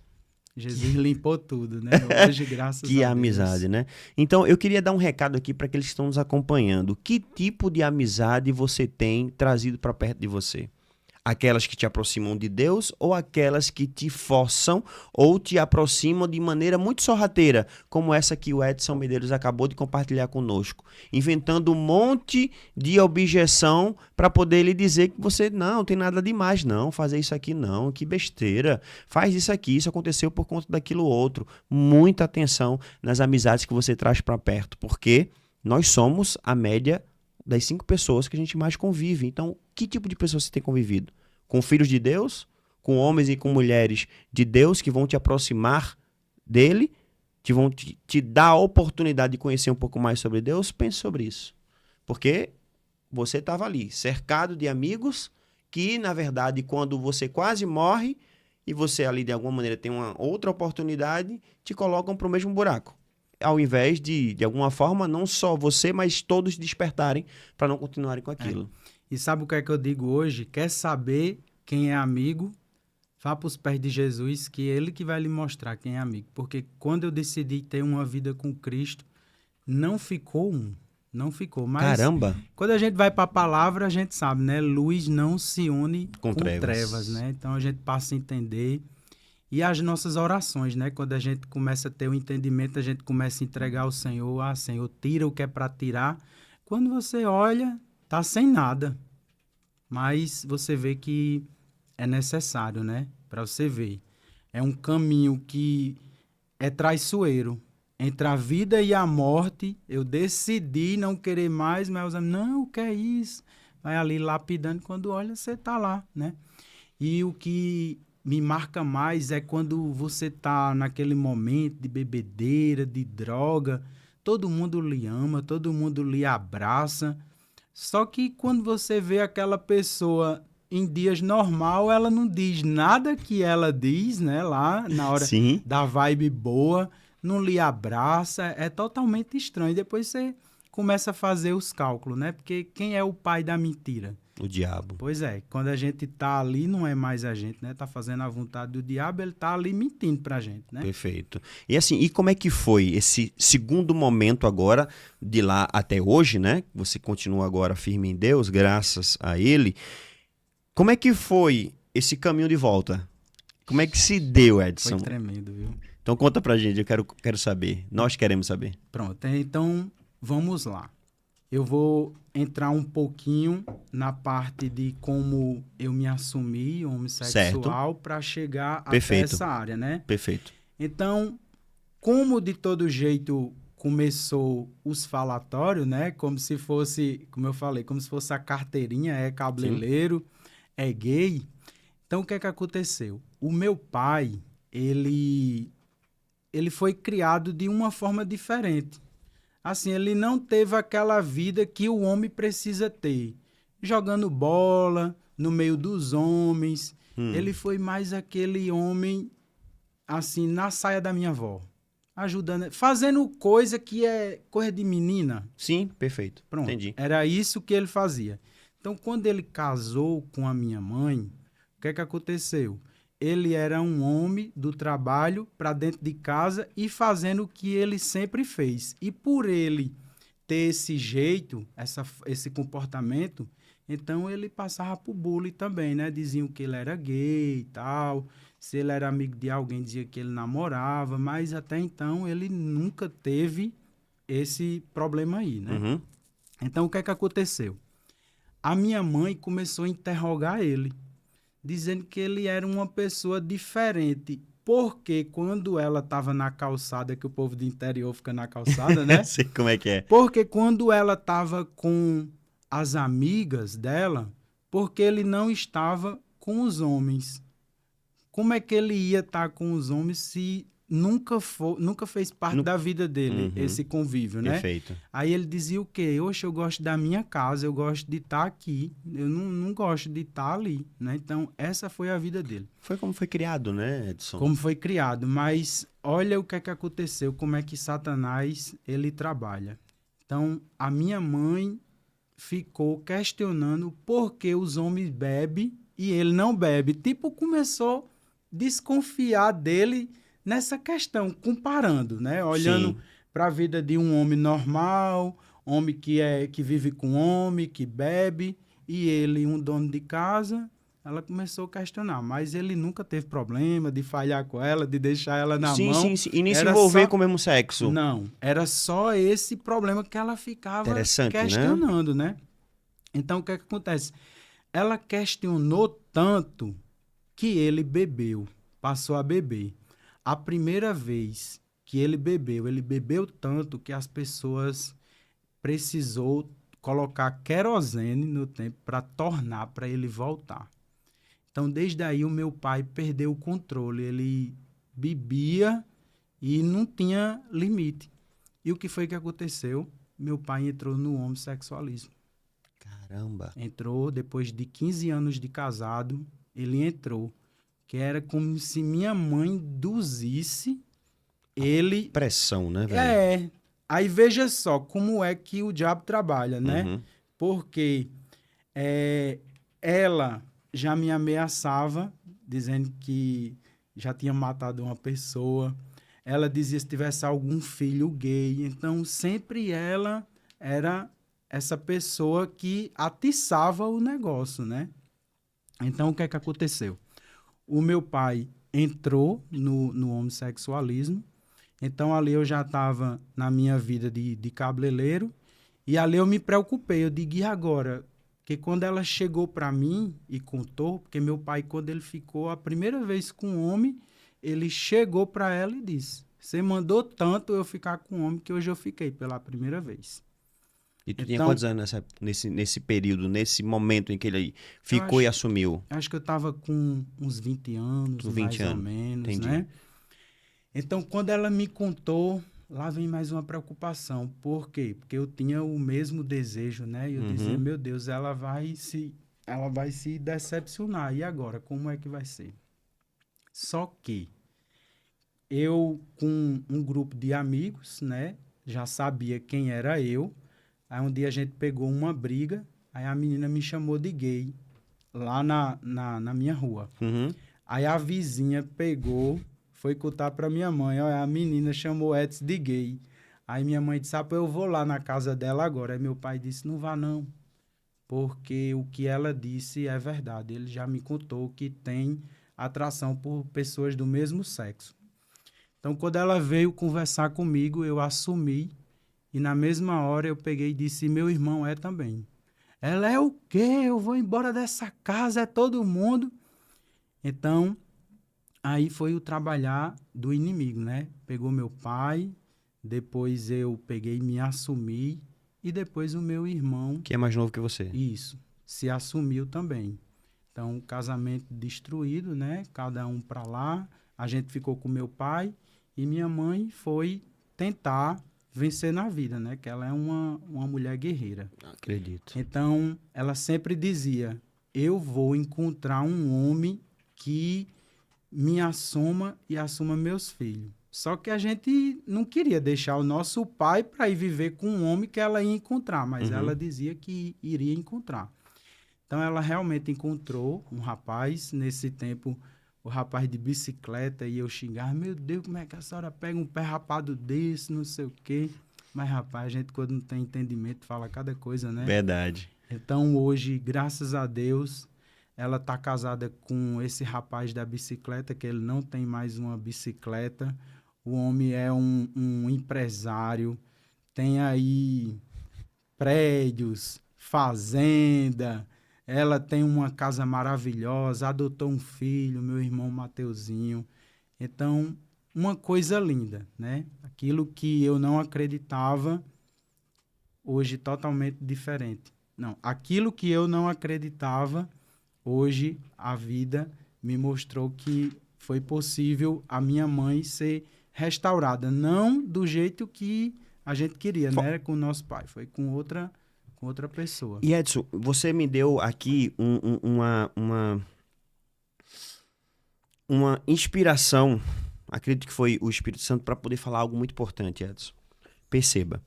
Jesus limpou tudo, né? Hoje, graças a Deus. Que amizade, né? Então, eu queria dar um recado aqui para aqueles que estão nos acompanhando. Que tipo de amizade você tem trazido para perto de você? Aquelas que te aproximam de Deus ou aquelas que te forçam ou te aproximam de maneira muito sorrateira, como essa que o Edson Medeiros acabou de compartilhar conosco, inventando um monte de objeção para poder lhe dizer que você não tem nada demais, não, fazer isso aqui não, que besteira, faz isso aqui, isso aconteceu por conta daquilo outro. Muita atenção nas amizades que você traz para perto, porque nós somos a média das 5 pessoas que a gente mais convive. Então, que tipo de pessoa você tem convivido? Com filhos de Deus? Com homens e com mulheres de Deus que vão te aproximar dele? Que vão te dar a oportunidade de conhecer um pouco mais sobre Deus? Pense sobre isso. Porque você estava ali, cercado de amigos que, na verdade, quando você quase morre e você ali, de alguma maneira, tem uma outra oportunidade, te colocam para o mesmo buraco. Ao invés de alguma forma, não só você, mas todos despertarem para não continuarem com aquilo. E sabe o que é que eu digo hoje? Quer saber quem é amigo? Vá para os pés de Jesus, que é Ele que vai lhe mostrar quem é amigo. Porque quando eu decidi ter uma vida com Cristo, não ficou um. Não ficou. Mas caramba! Quando a gente vai para a palavra, a gente sabe, né? Luz não se une com trevas, né? Então a gente passa a entender. E as nossas orações, né? Quando a gente começa a ter o entendimento, a gente começa a entregar ao Senhor. Ah, Senhor, tira o que é para tirar. Quando você olha, tá sem nada. Mas você vê que é necessário, né? Para você ver. É um caminho que é traiçoeiro. Entre a vida e a morte, eu decidi não querer mais, mas os amigos, não, o que é isso? Vai ali lapidando, quando olha, você tá lá, né? E o que me marca mais é quando você tá naquele momento de bebedeira, de droga, todo mundo lhe ama, todo mundo lhe abraça. Só que quando você vê aquela pessoa em dias normal, ela não diz nada que ela diz, né? Lá na hora Sim. da vibe boa, não lhe abraça, é totalmente estranho. Depois você começa a fazer os cálculos, né? Porque quem é o pai da mentira? O diabo. Pois é, quando a gente tá ali, não é mais a gente, né? Tá fazendo a vontade do diabo, ele tá ali mentindo pra gente, né? Perfeito. E assim, e como é que foi esse segundo momento agora, de lá até hoje, né? Você continua agora firme em Deus, graças a Ele. Como é que foi esse caminho de volta? Como é que se deu, Foi Edson? tremendo, viu? Então conta pra gente, eu quero saber. Nós queremos saber. Pronto, então vamos lá. Eu vou entrar um pouquinho na parte de como eu me assumi homossexual para chegar até Perfeito. essa área, né? Perfeito. Então, como de todo jeito começou os falatórios, né? Como se fosse, como eu falei, como se fosse a carteirinha, é cabeleireiro, é gay. Então, o que é que aconteceu? O meu pai, ele foi criado de uma forma diferente. Assim, ele não teve aquela vida que o homem precisa ter. Jogando bola, no meio dos homens. Ele foi mais aquele homem, assim, na saia da minha avó. Ajudando, fazendo coisa que é coisa de menina. Sim, perfeito. Pronto, Entendi. era isso que ele fazia. Então, quando ele casou com a minha mãe, o que é que aconteceu? Ele era um homem do trabalho para dentro de casa e fazendo o que ele sempre fez. E por ele ter esse jeito, esse comportamento, então ele passava por bullying também, né? Diziam que ele era gay e tal. Se ele era amigo de alguém, dizia que ele namorava. Mas até então ele nunca teve esse problema aí, né? Uhum. Então o que é que aconteceu? A minha mãe começou a interrogar ele, dizendo que ele era uma pessoa diferente. Porque quando ela estava na calçada, que o povo do interior fica na calçada, né? Sei como é que é. Porque quando ela estava com as amigas dela, porque ele não estava com os homens. Como é que ele ia estar com os homens se nunca fez parte da vida dele, esse convívio, né? Perfeito. Aí ele dizia o quê? Oxe, eu gosto da minha casa, eu gosto de estar aqui, eu não gosto de estar ali, né? Então, essa foi a vida dele. Foi como foi criado, né, Edson? Como foi criado, mas olha o que é que aconteceu, como é que Satanás, ele trabalha. Então, a minha mãe ficou questionando por que os homens bebem e ele não bebe. Tipo, começou a desconfiar dele nessa questão, comparando, né? Olhando para a vida de um homem normal, homem que vive com homem, que bebe, e ele, um dono de casa. Ela começou a questionar, mas ele nunca teve problema de falhar com ela, de deixar ela na mão. Sim. E nem se Era envolver só... com o mesmo sexo. Não, era só esse problema que ela ficava questionando, né? Então, o que é que acontece? Ela questionou tanto que ele bebeu, passou a beber. A primeira vez que ele bebeu tanto que as pessoas precisou colocar querosene no tempo para tornar, para ele voltar. Então, desde aí, o meu pai perdeu o controle. Ele bebia e não tinha limite. E o que foi que aconteceu? Meu pai entrou no homossexualismo. Caramba. Entrou, depois de 15 anos de casado, ele entrou. Que era como se minha mãe induzisse ele... Pressão, né, velho? É. Aí veja só como é que o diabo trabalha, né? Uhum. Porque ela já me ameaçava, dizendo que já tinha matado uma pessoa. Ela dizia se tivesse algum filho gay. Então, sempre ela era essa pessoa que atiçava o negócio, né? Então, o que é que aconteceu? O meu pai entrou no homossexualismo. Então, ali eu já estava na minha vida de cabeleireiro. E ali eu me preocupei. Eu digo, e agora? Porque quando ela chegou para mim e contou, porque meu pai, quando ele ficou a primeira vez com um homem, ele chegou para ela e disse, você mandou tanto eu ficar com um homem que hoje eu fiquei pela primeira vez. E tu tinha quantos anos nesse período, nesse momento em que ele ficou e assumiu? Acho que eu estava com uns 20 anos, 20 mais anos. ou menos, Entendi. né? Então, quando ela me contou, lá vem mais uma preocupação. Por quê? Porque eu tinha o mesmo desejo, né? E eu dizia, meu Deus, ela vai se decepcionar. E agora, como é que vai ser? Só que eu, com um grupo de amigos, né? Já sabia quem era eu. Aí um dia a gente pegou uma briga, aí a menina me chamou de gay, lá na minha rua. Aí a vizinha pegou, foi contar pra minha mãe, olha, a menina chamou Edson de gay. Aí minha mãe disse, eu vou lá na casa dela agora. Aí meu pai disse, não vá não, porque o que ela disse é verdade. Ele já me contou que tem atração por pessoas do mesmo sexo. Então, quando ela veio conversar comigo, eu assumi. E na mesma hora eu peguei e disse, meu irmão é também. Ela é o quê? Eu vou embora dessa casa, é todo mundo. Então, aí foi o trabalhar do inimigo, né? Pegou meu pai, depois eu peguei e me assumi, e depois o meu irmão... Que é mais novo que você. Isso, se assumiu também. Então, casamento destruído, né? Cada um para lá. A gente ficou com meu pai e minha mãe foi tentar vencer na vida, né? Que ela é uma mulher guerreira. Acredito. Então, ela sempre dizia, eu vou encontrar um homem que me assuma e assuma meus filhos. Só que a gente não queria deixar o nosso pai para ir viver com um homem que ela ia encontrar, mas ela dizia que iria encontrar. Então, ela realmente encontrou um rapaz, nesse tempo, o rapaz de bicicleta, e eu xingava, meu Deus, como é que a senhora pega um pé rapado desse, não sei o quê. Mas, rapaz, a gente quando não tem entendimento fala cada coisa, né? Verdade. Então, hoje, graças a Deus, ela está casada com esse rapaz da bicicleta, que ele não tem mais uma bicicleta. O homem é um empresário, tem aí prédios, fazenda... Ela tem uma casa maravilhosa, adotou um filho, meu irmão Mateuzinho. Então, uma coisa linda, né? Aquilo que eu não acreditava, hoje totalmente diferente. Não, aquilo que eu não acreditava, hoje a vida me mostrou que foi possível a minha mãe ser restaurada. Não do jeito que a gente queria, não era com o nosso pai, foi com outra pessoa. E Edson, você me deu aqui uma inspiração, acredito que foi o Espírito Santo, para poder falar algo muito importante, Edson. Perceba,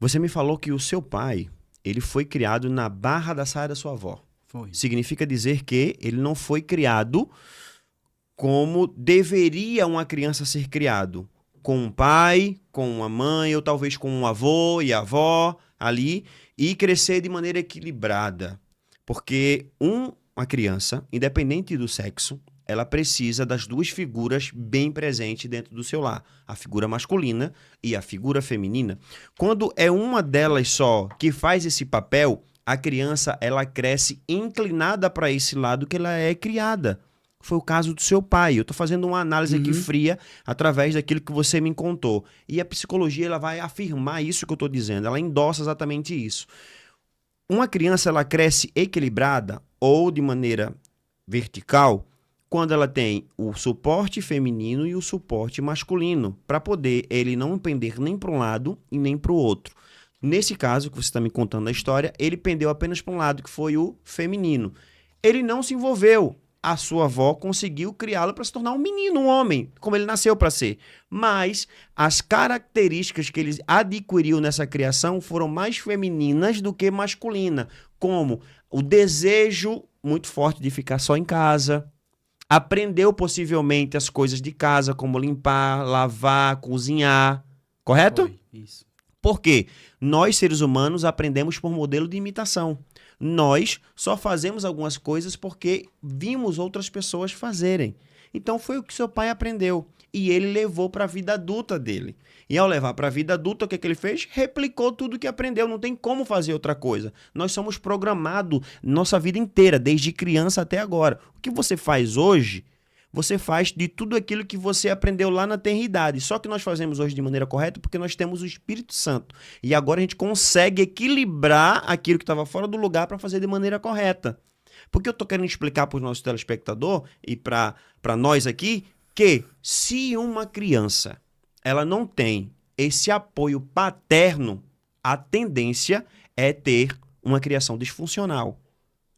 você me falou que o seu pai, ele foi criado na barra da saia da sua avó. Foi. Significa dizer que ele não foi criado como deveria uma criança ser criado. Com um pai, com uma mãe, ou talvez com um avô e avó ali, e crescer de maneira equilibrada. Porque uma criança, independente do sexo, ela precisa das duas figuras bem presentes dentro do seu lar. A figura masculina e a figura feminina. Quando é uma delas só que faz esse papel, a criança ela cresce inclinada para esse lado que ela é criada. Foi o caso do seu pai. Eu estou fazendo uma análise aqui fria através daquilo que você me contou. E a psicologia ela vai afirmar isso que eu estou dizendo. Ela endossa exatamente isso. Uma criança ela cresce equilibrada ou de maneira vertical quando ela tem o suporte feminino e o suporte masculino, para poder ele não pender nem para um lado e nem para o outro. Nesse caso que você está me contando a história, ele pendeu apenas para um lado, que foi o feminino. Ele não se envolveu. A sua avó conseguiu criá-lo para se tornar um menino, um homem, como ele nasceu para ser. Mas as características que ele adquiriu nessa criação foram mais femininas do que masculina, como o desejo muito forte de ficar só em casa, aprendeu possivelmente as coisas de casa, como limpar, lavar, cozinhar, correto? Foi, isso. Por quê? Nós, seres humanos, aprendemos por modelo de imitação. Nós só fazemos algumas coisas porque vimos outras pessoas fazerem. Então foi o que seu pai aprendeu e ele levou para a vida adulta dele. E ao levar para a vida adulta, o que ele fez? Replicou tudo que aprendeu, não tem como fazer outra coisa. Nós somos programados nossa vida inteira, desde criança até agora. O que você faz hoje, você faz de tudo aquilo que você aprendeu lá na tenridade. Só que nós fazemos hoje de maneira correta porque nós temos o Espírito Santo. E agora a gente consegue equilibrar aquilo que estava fora do lugar para fazer de maneira correta. Porque eu estou querendo explicar para o nosso telespectador e para nós aqui que se uma criança ela não tem esse apoio paterno, a tendência é ter uma criação disfuncional.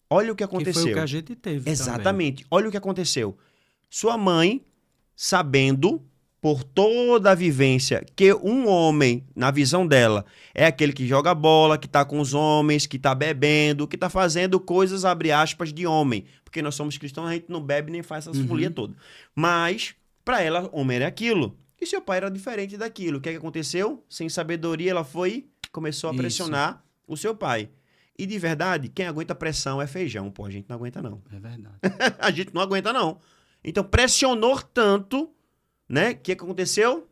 Olha o que aconteceu. Que foi o que a gente teve. Exatamente. Também. Olha o que aconteceu. Sua mãe, sabendo por toda a vivência que um homem, na visão dela, é aquele que joga bola, que tá com os homens, que tá bebendo, que tá fazendo coisas, abre aspas, de homem. Porque nós somos cristãos, a gente não bebe nem faz essa folia toda. Mas, para ela, homem era aquilo. E seu pai era diferente daquilo. O que é que aconteceu? Sem sabedoria, ela começou a pressionar o seu pai. E de verdade, quem aguenta pressão é feijão. Pô, a gente não aguenta não. É verdade. A gente não aguenta não. Então pressionou tanto, né? Que aconteceu?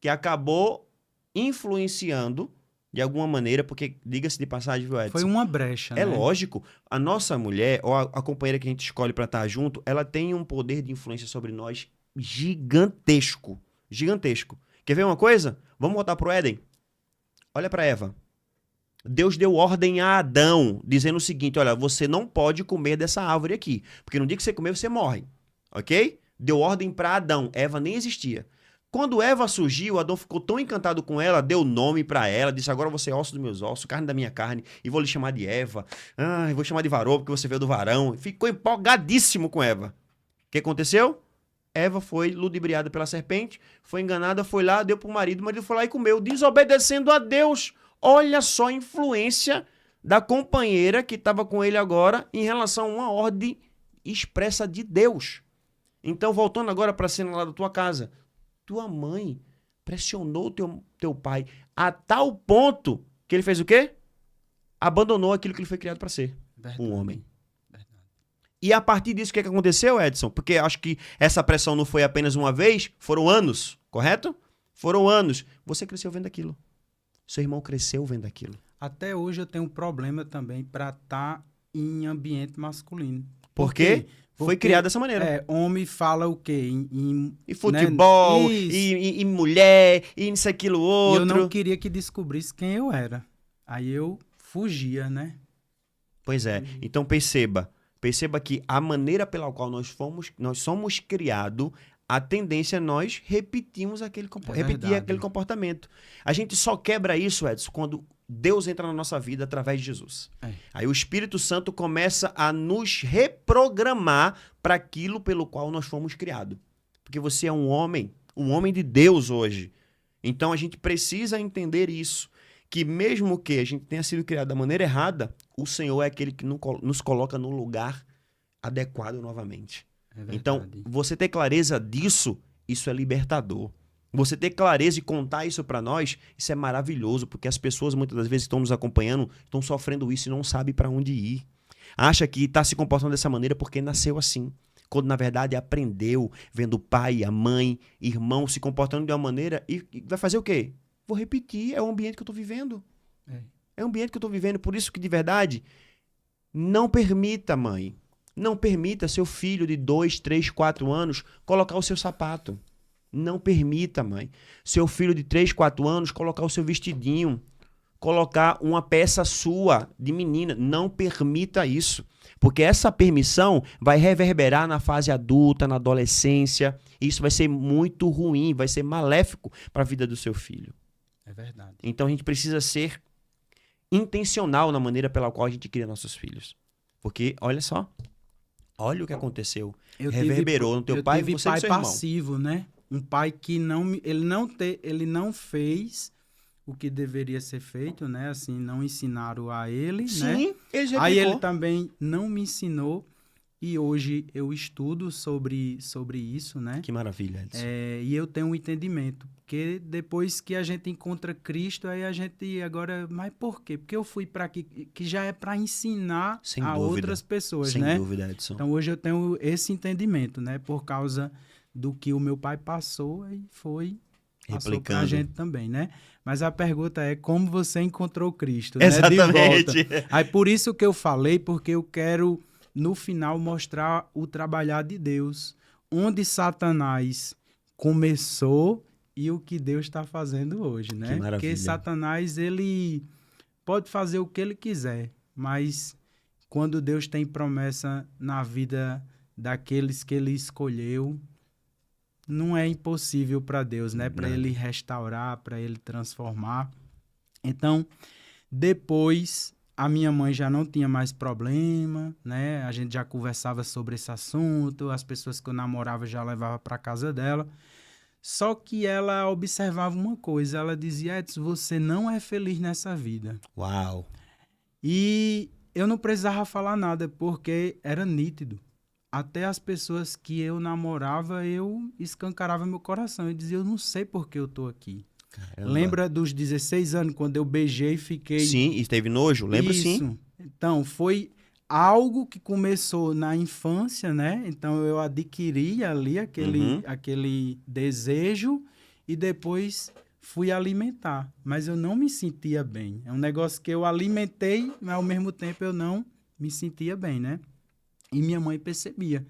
Que acabou influenciando de alguma maneira, porque, diga-se de passagem, viu, Edson? Foi uma brecha, né? É lógico. A nossa mulher, ou a companheira que a gente escolhe para estar junto, ela tem um poder de influência sobre nós gigantesco. Gigantesco. Quer ver uma coisa? Vamos voltar pro Éden. Olha para Eva. Deus deu ordem a Adão, dizendo o seguinte, olha, você não pode comer dessa árvore aqui, porque no dia que você comer, você morre. Ok? Deu ordem para Adão. Eva nem existia. Quando Eva surgiu, Adão ficou tão encantado com ela, deu nome para ela, disse, agora você é osso dos meus ossos, carne da minha carne, e vou lhe chamar de Eva. Ah, eu vou chamar de varão, porque você veio do varão. Ficou empolgadíssimo com Eva. O que aconteceu? Eva foi ludibriada pela serpente, foi enganada, foi lá, deu pro marido, o marido foi lá e comeu, desobedecendo a Deus. Olha só a influência da companheira que estava com ele agora em relação a uma ordem expressa de Deus. Então, voltando agora para a cena lá da tua casa, tua mãe pressionou teu pai a tal ponto que ele fez o quê? Abandonou aquilo que ele foi criado para ser, um homem. E a partir disso, o que aconteceu, Edson? Porque acho que essa pressão não foi apenas uma vez, foram anos, correto? Foram anos. Você cresceu vendo aquilo. Seu irmão cresceu vendo aquilo. Até hoje eu tenho um problema também para estar em ambiente masculino. Por quê? Foi criado dessa maneira. Homem fala o quê? E futebol, né? e mulher, e isso, aquilo, outro. E eu não queria que descobrisse quem eu era. Aí eu fugia, né? Pois é. Então perceba que a maneira pela qual nós somos criados, a tendência é nós repetir aquele comportamento. A gente só quebra isso, Edson, quando Deus entra na nossa vida através de Jesus. Aí o Espírito Santo começa a nos reprogramar para aquilo pelo qual nós fomos criados. Porque você é um homem de Deus hoje. Então a gente precisa entender isso, que mesmo que a gente tenha sido criado da maneira errada, o Senhor é aquele que nos coloca no lugar adequado novamente. Então, você ter clareza disso, isso é libertador. Você ter clareza e contar isso para nós, isso é maravilhoso, porque as pessoas muitas das vezes que estão nos acompanhando, estão sofrendo isso e não sabem para onde ir. Acha que está se comportando dessa maneira porque nasceu assim. Quando, na verdade, aprendeu, vendo o pai, a mãe, irmão se comportando de uma maneira e vai fazer o quê? Vou repetir, é o ambiente que eu estou vivendo. É o ambiente que eu estou vivendo. Por isso que, de verdade, não permita, mãe, não permita seu filho de 2, 3, 4 anos colocar o seu sapato. Não permita, mãe. Seu filho de 3, 4 anos colocar o seu vestidinho. Colocar uma peça sua de menina. Não permita isso. Porque essa permissão vai reverberar na fase adulta, na adolescência. E isso vai ser muito ruim, vai ser maléfico para a vida do seu filho. É verdade. Então a gente precisa ser intencional na maneira pela qual a gente cria nossos filhos. Porque, olha só, olha o que aconteceu. Reverberou no teu pai e você no seu irmão. Passivo, né? Um pai que ele não fez o que deveria ser feito, né? Assim, não ensinaram a ele, Sim, né? ele já Aí ele também não me ensinou e hoje eu estudo sobre isso, né? Que maravilha, Edson. E eu tenho um entendimento, porque depois que a gente encontra Cristo, aí a gente agora, mas por quê? Porque eu fui para aqui, que já é para ensinar Sem a dúvida. outras pessoas, Sem né? dúvida, Edson. Então hoje eu tenho esse entendimento, né? Por causa do que o meu pai passou e passou para a gente também, né? Mas a pergunta é como você encontrou Cristo, né? Exatamente. De volta. Aí por isso que eu falei, porque eu quero no final mostrar o trabalhar de Deus, onde Satanás começou e o que Deus está fazendo hoje, né? Que maravilha. Porque Satanás, ele pode fazer o que ele quiser, mas quando Deus tem promessa na vida daqueles que ele escolheu, não é impossível para Deus, né? Para ele restaurar, para ele transformar. Então, depois, a minha mãe já não tinha mais problema, né? A gente já conversava sobre esse assunto, as pessoas que eu namorava já levava para casa dela. Só que ela observava uma coisa, ela dizia, Edson, você não é feliz nessa vida. Uau! E eu não precisava falar nada, porque era nítido. Até as pessoas que eu namorava, eu escancarava meu coração. Eu dizia, eu não sei por que eu tô aqui. Caramba. Lembra dos 16 anos, quando eu beijei e fiquei... Sim, e teve nojo? Lembro sim. Isso. Então, foi algo que começou na infância, né? Então, eu adquiri ali aquele desejo e depois fui alimentar. Mas eu não me sentia bem. É um negócio que eu alimentei, mas ao mesmo tempo eu não me sentia bem, né? E minha mãe percebia,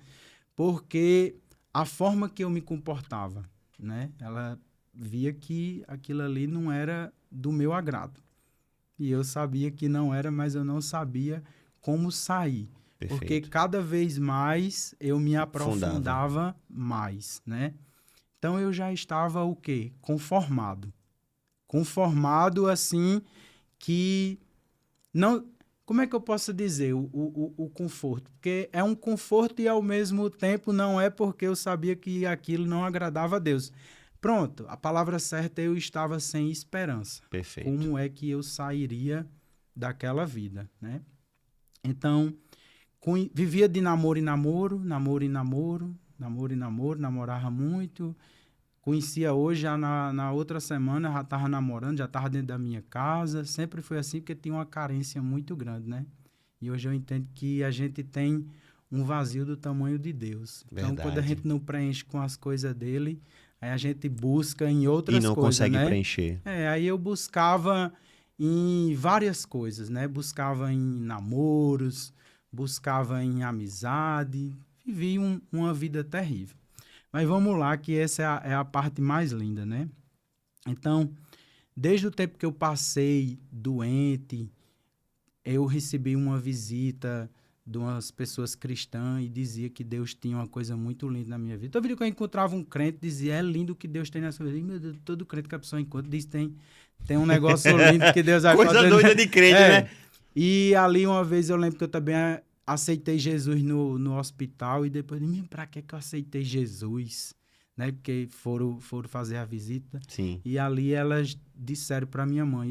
porque a forma que eu me comportava, né? Ela via que aquilo ali não era do meu agrado. E eu sabia que não era, mas eu não sabia como sair. Perfeito. Porque cada vez mais eu me aprofundava mais, né? Então eu já estava o quê? Conformado. Conformado assim que não... Como é que eu posso dizer o conforto? Porque é um conforto e, ao mesmo tempo, não é porque eu sabia que aquilo não agradava a Deus. Pronto, a palavra certa, eu estava sem esperança. Perfeito. Como é que eu sairia daquela vida, né? Então, vivia de namoro em namoro, namoro em namoro, namoro em namoro, namorava muito. Conhecia hoje, já na outra semana, já estava namorando, já estava dentro da minha casa. Sempre foi assim, porque tinha uma carência muito grande, né? E hoje eu entendo que a gente tem um vazio do tamanho de Deus. Verdade. Então, quando a gente não preenche com as coisas dele, aí a gente busca em outras coisas, e não consegue né? preencher. Aí eu buscava em várias coisas, né? Buscava em namoros, buscava em amizade. Vivi uma vida terrível. Mas vamos lá, que essa é a parte mais linda, né? Então, desde o tempo que eu passei doente, eu recebi uma visita de umas pessoas cristãs e dizia que Deus tinha uma coisa muito linda na minha vida. Toda vida que eu encontrava um crente, dizia, é lindo o que Deus tem na sua vida. E, meu Deus, todo crente que a pessoa encontra diz, tem um negócio lindo que Deus vai fazer. Coisa doida de crente, né? E ali uma vez eu lembro que eu também aceitei Jesus no hospital e depois, pra que eu aceitei Jesus? Né? Porque foram fazer a visita. Sim. E ali elas disseram para minha mãe,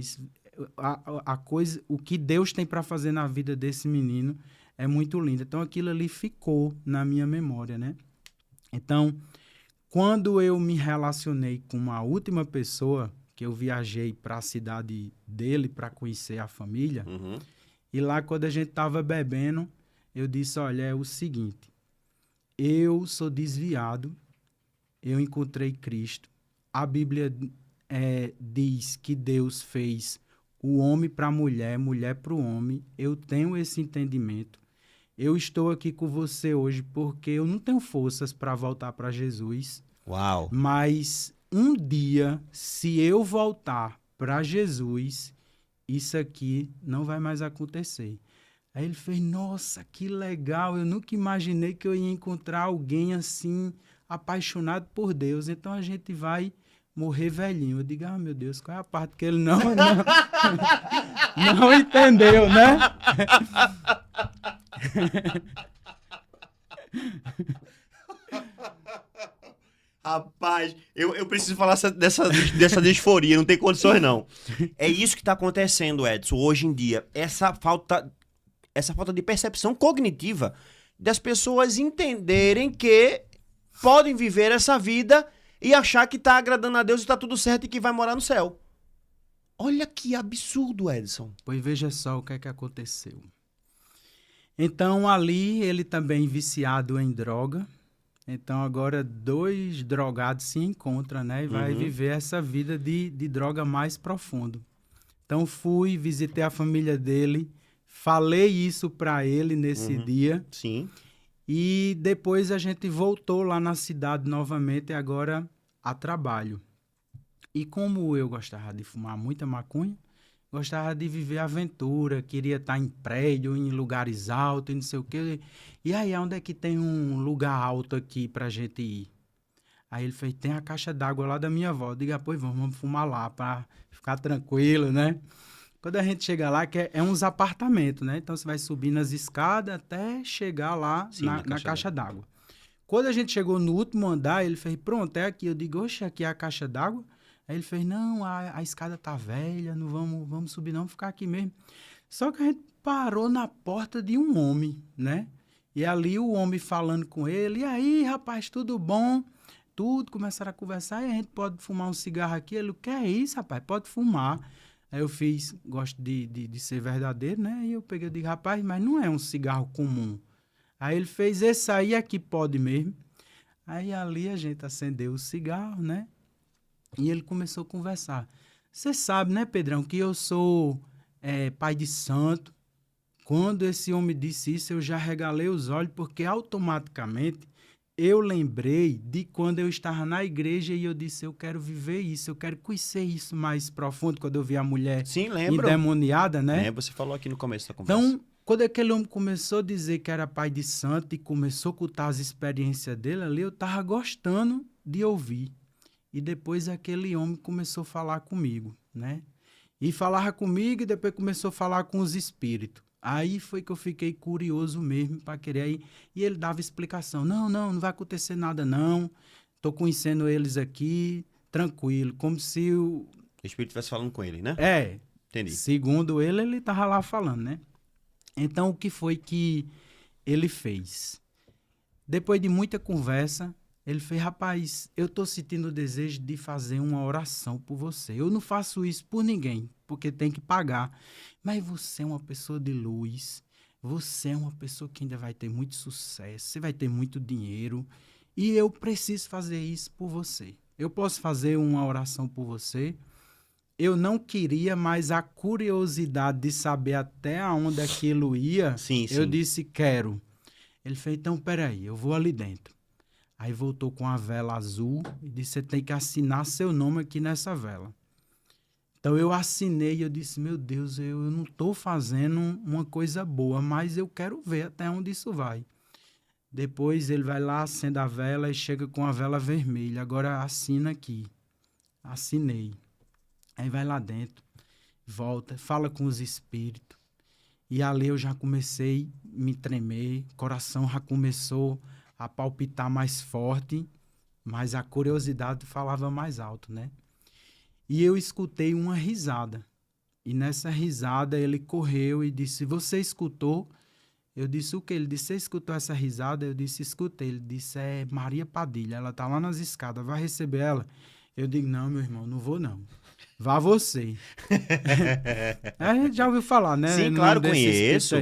a coisa, o que Deus tem para fazer na vida desse menino é muito lindo. Então aquilo ali ficou na minha memória, né? Então, quando eu me relacionei com uma última pessoa, que eu viajei para a cidade dele para conhecer a família, e lá quando a gente estava bebendo, eu disse, olha, é o seguinte, eu sou desviado, eu encontrei Cristo, a Bíblia diz que Deus fez o homem para a mulher, mulher para o homem, eu tenho esse entendimento, eu estou aqui com você hoje porque eu não tenho forças para voltar para Jesus. Uau! Mas um dia, se eu voltar para Jesus, isso aqui não vai mais acontecer. Aí ele fez, nossa, que legal, eu nunca imaginei que eu ia encontrar alguém assim, apaixonado por Deus. Então a gente vai morrer velhinho. Eu digo, meu Deus, qual é a parte que ele não entendeu, né? Rapaz, eu preciso falar dessa disforia, não tem condições não. É isso que está acontecendo, Edson, hoje em dia. Essa falta de percepção cognitiva das pessoas entenderem que podem viver essa vida e achar que tá agradando a Deus e tá tudo certo e que vai morar no céu. Olha que absurdo, Edson. Pois veja só o que é que aconteceu. Então, ali, ele também viciado em droga. Então, agora, 2 drogados se encontram, né? E vai viver essa vida de droga mais profundo. Então, fui, visitei a família dele, falei isso para ele nesse dia. Sim. E depois a gente voltou lá na cidade novamente, agora a trabalho. E como eu gostava de fumar muita maconha, gostava de viver aventura, queria estar em prédio, em lugares altos, e não sei o quê. E aí, onde é que tem um lugar alto aqui pra gente ir? Aí ele fez, tem a caixa d'água lá da minha avó. Eu digo, pois vamos fumar lá pra ficar tranquilo, né? Quando a gente chega lá, que é uns apartamentos, né? Então você vai subir nas escadas até chegar lá Sim, na caixa d'água. Quando a gente chegou no último andar, ele fez, pronto, é aqui. Eu digo, oxe, aqui é a caixa d'água? Aí ele fez, não, a escada tá velha, não vamos subir não, vamos ficar aqui mesmo. Só que a gente parou na porta de um homem, né? E ali o homem falando com ele, e aí, rapaz, tudo bom? Tudo, começaram a conversar, e a gente pode fumar um cigarro aqui? Ele, o que é isso, rapaz? Pode fumar. Aí eu fiz, gosto de ser verdadeiro, né? E eu peguei e digo, rapaz, mas não é um cigarro comum. Aí ele fez, esse aí aqui pode mesmo. Aí ali a gente acendeu o cigarro, né? E ele começou a conversar. Você sabe, né, Pedrão, que eu sou pai de santo. Quando esse homem disse isso, eu já regalei os olhos, porque automaticamente eu lembrei de quando eu estava na igreja e eu disse, eu quero viver isso, eu quero conhecer isso mais profundo, quando eu vi a mulher Sim, lembro. endemoniada, né? Você falou aqui no começo da conversa. Então, quando aquele homem começou a dizer que era pai de santo e começou a contar as experiências dele ali, eu estava gostando de ouvir. E depois aquele homem começou a falar comigo, né? E falava comigo e depois começou a falar com os espíritos. Aí foi que eu fiquei curioso mesmo para querer ir. E ele dava explicação. Não vai acontecer nada não. Estou conhecendo eles aqui, tranquilo. Como se O espírito estivesse falando com ele, né? Entendi. Segundo ele estava lá falando, né? Então, o que foi que ele fez? Depois de muita conversa, ele fez, rapaz, eu estou sentindo o desejo de fazer uma oração por você. Eu não faço isso por ninguém, porque tem que pagar. Mas você é uma pessoa de luz, você é uma pessoa que ainda vai ter muito sucesso, você vai ter muito dinheiro, e eu preciso fazer isso por você. Eu posso fazer uma oração por você? Eu não queria, mas a curiosidade de saber até onde aquilo ia, eu disse, quero. Ele fez, então, peraí, eu vou ali dentro. Aí voltou com a vela azul e disse, você tem que assinar seu nome aqui nessa vela. Então eu assinei e eu disse, meu Deus, eu não estou fazendo uma coisa boa, mas eu quero ver até onde isso vai. Depois ele vai lá, acende a vela e chega com a vela vermelha. Agora assina aqui. Assinei. Aí vai lá dentro, volta, fala com os espíritos. E ali eu já comecei a me tremer, o coração já começou a palpitar mais forte, mas a curiosidade falava mais alto, né? E eu escutei uma risada. E nessa risada ele correu e disse, você escutou? Eu disse, o quê? Ele disse, você escutou essa risada? Eu disse, escutei. Ele disse, é Maria Padilha, ela tá lá nas escadas, vai receber ela? Eu digo, não, meu irmão, não vou não. Vá você. A gente já ouviu falar, né? Sim, claro,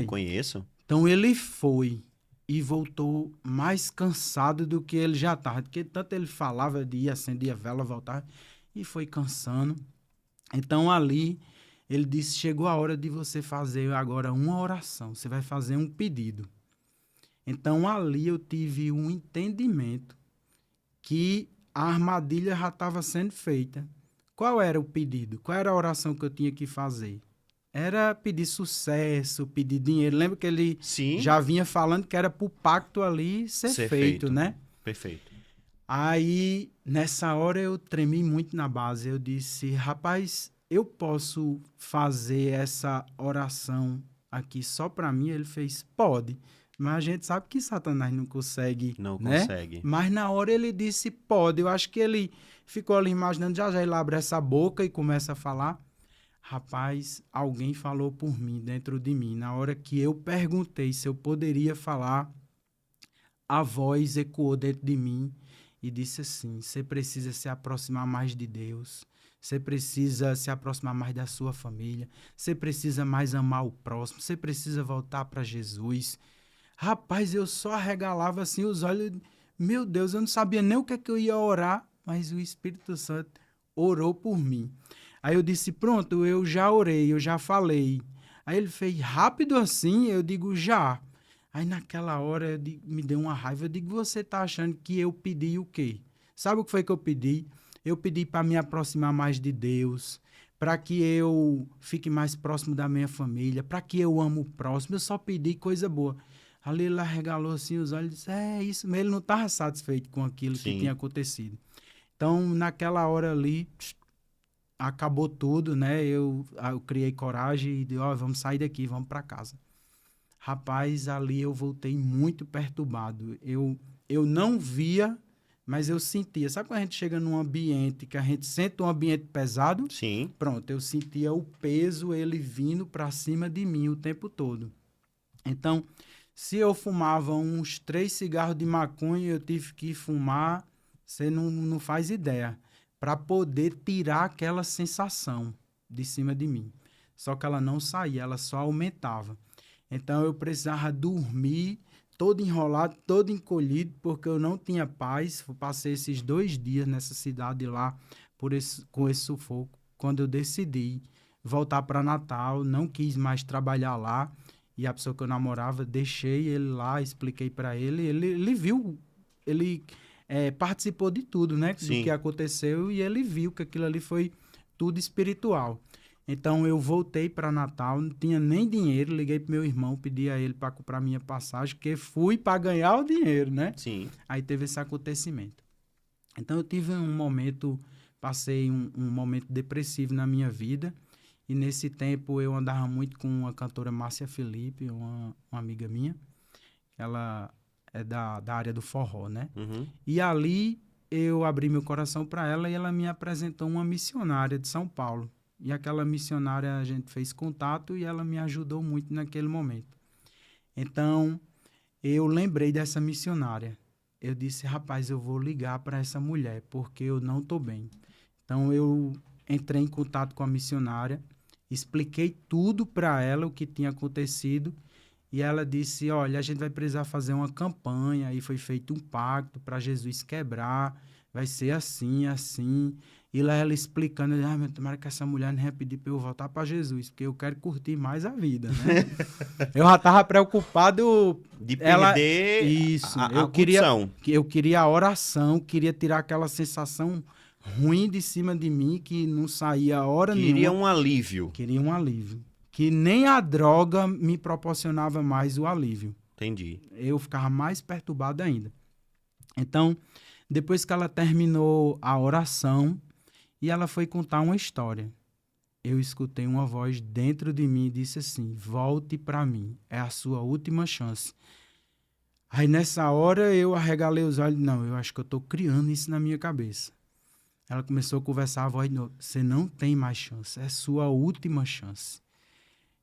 conheço. Então ele foi e voltou mais cansado do que ele já estava. Porque tanto ele falava de ir, acendia a vela, voltava, e foi cansando. Então ali ele disse, chegou a hora de você fazer agora uma oração. Você vai fazer um pedido. Então ali eu tive um entendimento que a armadilha já estava sendo feita. Qual era o pedido? Qual era a oração que eu tinha que fazer? Era pedir sucesso, pedir dinheiro. Lembra que ele já vinha falando que era para o pacto ali ser feito, né? Perfeito. Aí, nessa hora, eu tremi muito na base. Eu disse, rapaz, eu posso fazer essa oração aqui só para mim? Ele fez, pode. Mas a gente sabe que Satanás não consegue, Não né? consegue. Mas na hora ele disse, pode. Eu acho que ele ficou ali imaginando, já ele abre essa boca e começa a falar. Rapaz, alguém falou por mim, dentro de mim. Na hora que eu perguntei se eu poderia falar, a voz ecoou dentro de mim e disse assim: você precisa se aproximar mais de Deus, você precisa se aproximar mais da sua família, você precisa mais amar o próximo, você precisa voltar para Jesus. Rapaz, eu só arregalava assim os olhos. Meu Deus, eu não sabia nem o que é que eu ia orar, mas o Espírito Santo orou por mim. Aí eu disse, pronto, eu já orei, eu já falei. Aí ele fez, rápido assim? Eu digo, já. Aí naquela hora me deu uma raiva. Eu digo, você tá achando que eu pedi o quê? Sabe o que foi que eu pedi? Eu pedi para me aproximar mais de Deus, para que eu fique mais próximo da minha família, para que eu amo o próximo. Eu só pedi coisa boa. Ali ele arregalou assim os olhos e disse, é isso mesmo. Ele não estava satisfeito com aquilo que tinha acontecido. Então, naquela hora ali, acabou tudo, né? Eu criei coragem e disse, vamos sair daqui, vamos para casa. Rapaz, ali eu voltei muito perturbado. Eu não via, mas eu sentia. Sabe quando a gente chega num ambiente que a gente sente um ambiente pesado? Sim. Pronto, eu sentia o peso, ele vindo para cima de mim o tempo todo. Então, se eu fumava uns 3 cigarros de maconha, eu tive que fumar, você não faz ideia, para poder tirar aquela sensação de cima de mim. Só que ela não saía, ela só aumentava. Então, eu precisava dormir todo enrolado, todo encolhido, porque eu não tinha paz. Eu passei esses 2 dias nessa cidade lá com esse sufoco. Quando eu decidi voltar para Natal, não quis mais trabalhar lá. E a pessoa que eu namorava, deixei ele lá, expliquei para ele. Ele viu, ele participou de tudo, né? Sim. Do que aconteceu, e ele viu que aquilo ali foi tudo espiritual. Então, eu voltei para Natal, não tinha nem dinheiro, liguei para meu irmão, pedi a ele para comprar minha passagem, porque fui para ganhar o dinheiro, né? Sim. Aí teve esse acontecimento. Então, eu tive passei um momento depressivo na minha vida, e nesse tempo eu andava muito com a cantora Márcia Felipe, uma amiga minha. Ela é da área do forró, né? Uhum. E ali eu abri meu coração para ela e ela me apresentou uma missionária de São Paulo. E aquela missionária a gente fez contato e ela me ajudou muito naquele momento. Então, eu lembrei dessa missionária. Eu disse, rapaz, eu vou ligar para essa mulher porque eu não estou bem. Então, eu entrei em contato com a missionária, expliquei tudo para ela, o que tinha acontecido, e ela disse, olha, a gente vai precisar fazer uma campanha, e foi feito um pacto para Jesus quebrar, vai ser assim, assim. E lá ela explicando, meu, tomara que essa mulher não ia pedir para eu voltar para Jesus, porque eu quero curtir mais a vida, né? Eu já estava preocupado... De perder eu condição. Eu queria a oração, queria tirar aquela sensação ruim de cima de mim, que não saía a hora nenhuma. Queria um alívio. Queria um alívio. Que nem a droga me proporcionava mais o alívio. Entendi. Eu ficava mais perturbado ainda. Então, depois que ela terminou a oração, e ela foi contar uma história, eu escutei uma voz dentro de mim e disse assim, volte para mim, é a sua última chance. Aí nessa hora eu arregalei os olhos, não, eu acho que eu estou criando isso na minha cabeça. Ela começou a conversar, a voz de novo, você não tem mais chance, é sua última chance.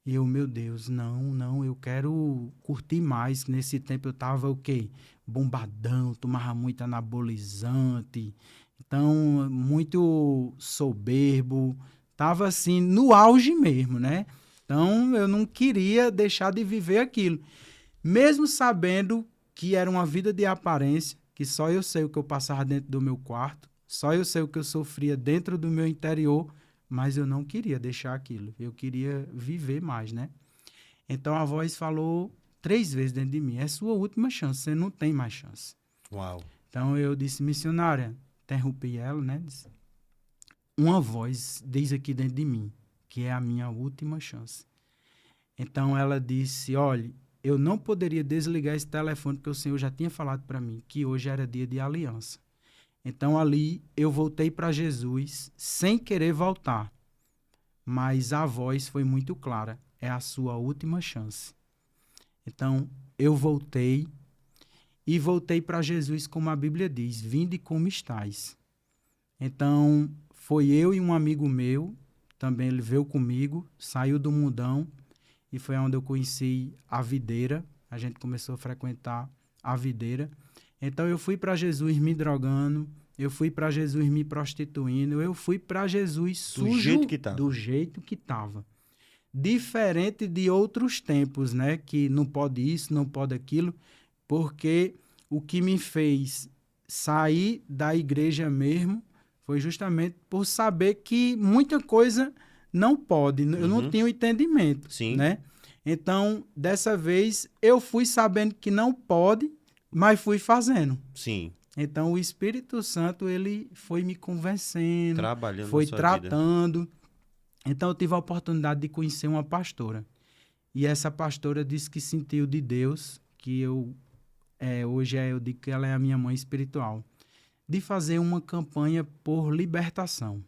E eu, meu Deus, não, eu quero curtir mais. Nesse tempo eu estava o quê? Bombadão, tomava muito anabolizante, então muito soberbo, estava assim no auge mesmo, né? Então eu não queria deixar de viver aquilo. Mesmo sabendo que era uma vida de aparência, que só eu sei o que eu passava dentro do meu quarto, só eu sei o que eu sofria dentro do meu interior, mas eu não queria deixar aquilo. Eu queria viver mais, né? Então a voz falou 3 vezes dentro de mim, é sua última chance, você não tem mais chance. Uau. Então eu disse, missionária, interrompi ela, né? Disse, uma voz diz aqui dentro de mim, que é a minha última chance. Então ela disse, olha, eu não poderia desligar esse telefone, porque o Senhor já tinha falado para mim que hoje era dia de aliança. Então ali eu voltei para Jesus sem querer voltar, mas a voz foi muito clara, é a sua última chance. Então eu voltei para Jesus como a Bíblia diz, vinde como estais. Então foi eu e um amigo meu, também ele veio comigo, saiu do mundão e foi onde eu conheci a videira, a gente começou a frequentar a videira. Então, eu fui para Jesus me drogando, eu fui para Jesus me prostituindo, eu fui para Jesus sujo do jeito que estava. Diferente de outros tempos, né? Que não pode isso, não pode aquilo, porque o que me fez sair da igreja mesmo foi justamente por saber que muita coisa não pode, eu não tinha o entendimento, Sim. Né? Então, dessa vez, eu fui sabendo que não pode, mas fui fazendo. Sim. Então, o Espírito Santo, ele foi me convencendo, Trabalhando foi na sua tratando. vida. Então, eu tive a oportunidade de conhecer uma pastora. E essa pastora disse que sentiu de Deus, que eu digo que ela é a minha mãe espiritual, de fazer uma campanha por libertação.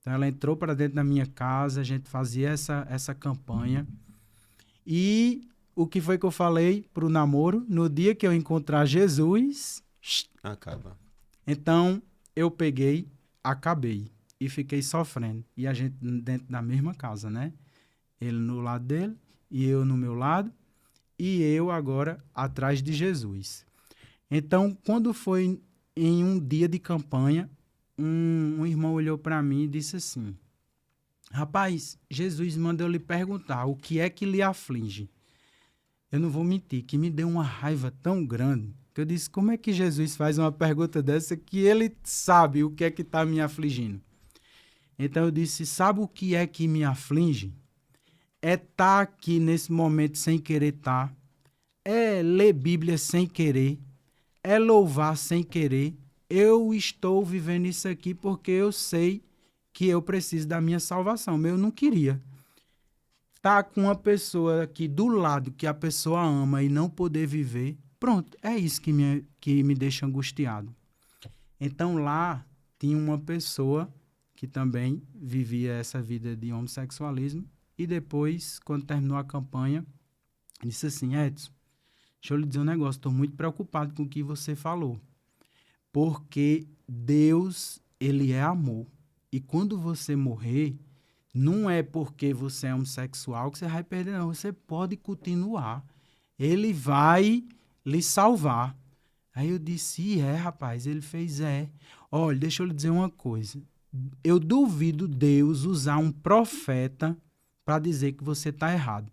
Então, ela entrou para dentro da minha casa, a gente fazia essa campanha. E o que foi que eu falei para o namoro? No dia que eu encontrar Jesus... Acaba. Então, eu acabei e fiquei sofrendo. E a gente dentro da mesma casa, né? Ele no lado dele e eu no meu lado. E eu agora atrás de Jesus. Então, quando foi em um dia de campanha, um irmão olhou para mim e disse assim: rapaz, Jesus mandou lhe perguntar o que é que lhe aflige. Eu não vou mentir, que me deu uma raiva tão grande, que eu disse, como é que Jesus faz uma pergunta dessa que ele sabe o que é que está me afligindo? Então eu disse, sabe o que é que me aflige? É estar aqui nesse momento sem querer estar, é ler Bíblia sem querer, é louvar sem querer. Eu estou vivendo isso aqui porque eu sei que eu preciso da minha salvação. Eu não queria estar com uma pessoa aqui do lado que a pessoa ama e não poder viver. Pronto, é isso que me deixa angustiado. Então lá tinha uma pessoa que também vivia essa vida de homossexualismo e depois, quando terminou a campanha, disse assim, Edson, deixa eu lhe dizer um negócio, estou muito preocupado com o que você falou, porque Deus, ele é amor. E quando você morrer, não é porque você é homossexual que você vai perder, não. Você pode continuar. Ele vai lhe salvar. Aí eu disse, rapaz, ele fez, Olha, deixa eu lhe dizer uma coisa. Eu duvido Deus usar um profeta para dizer que você está errado.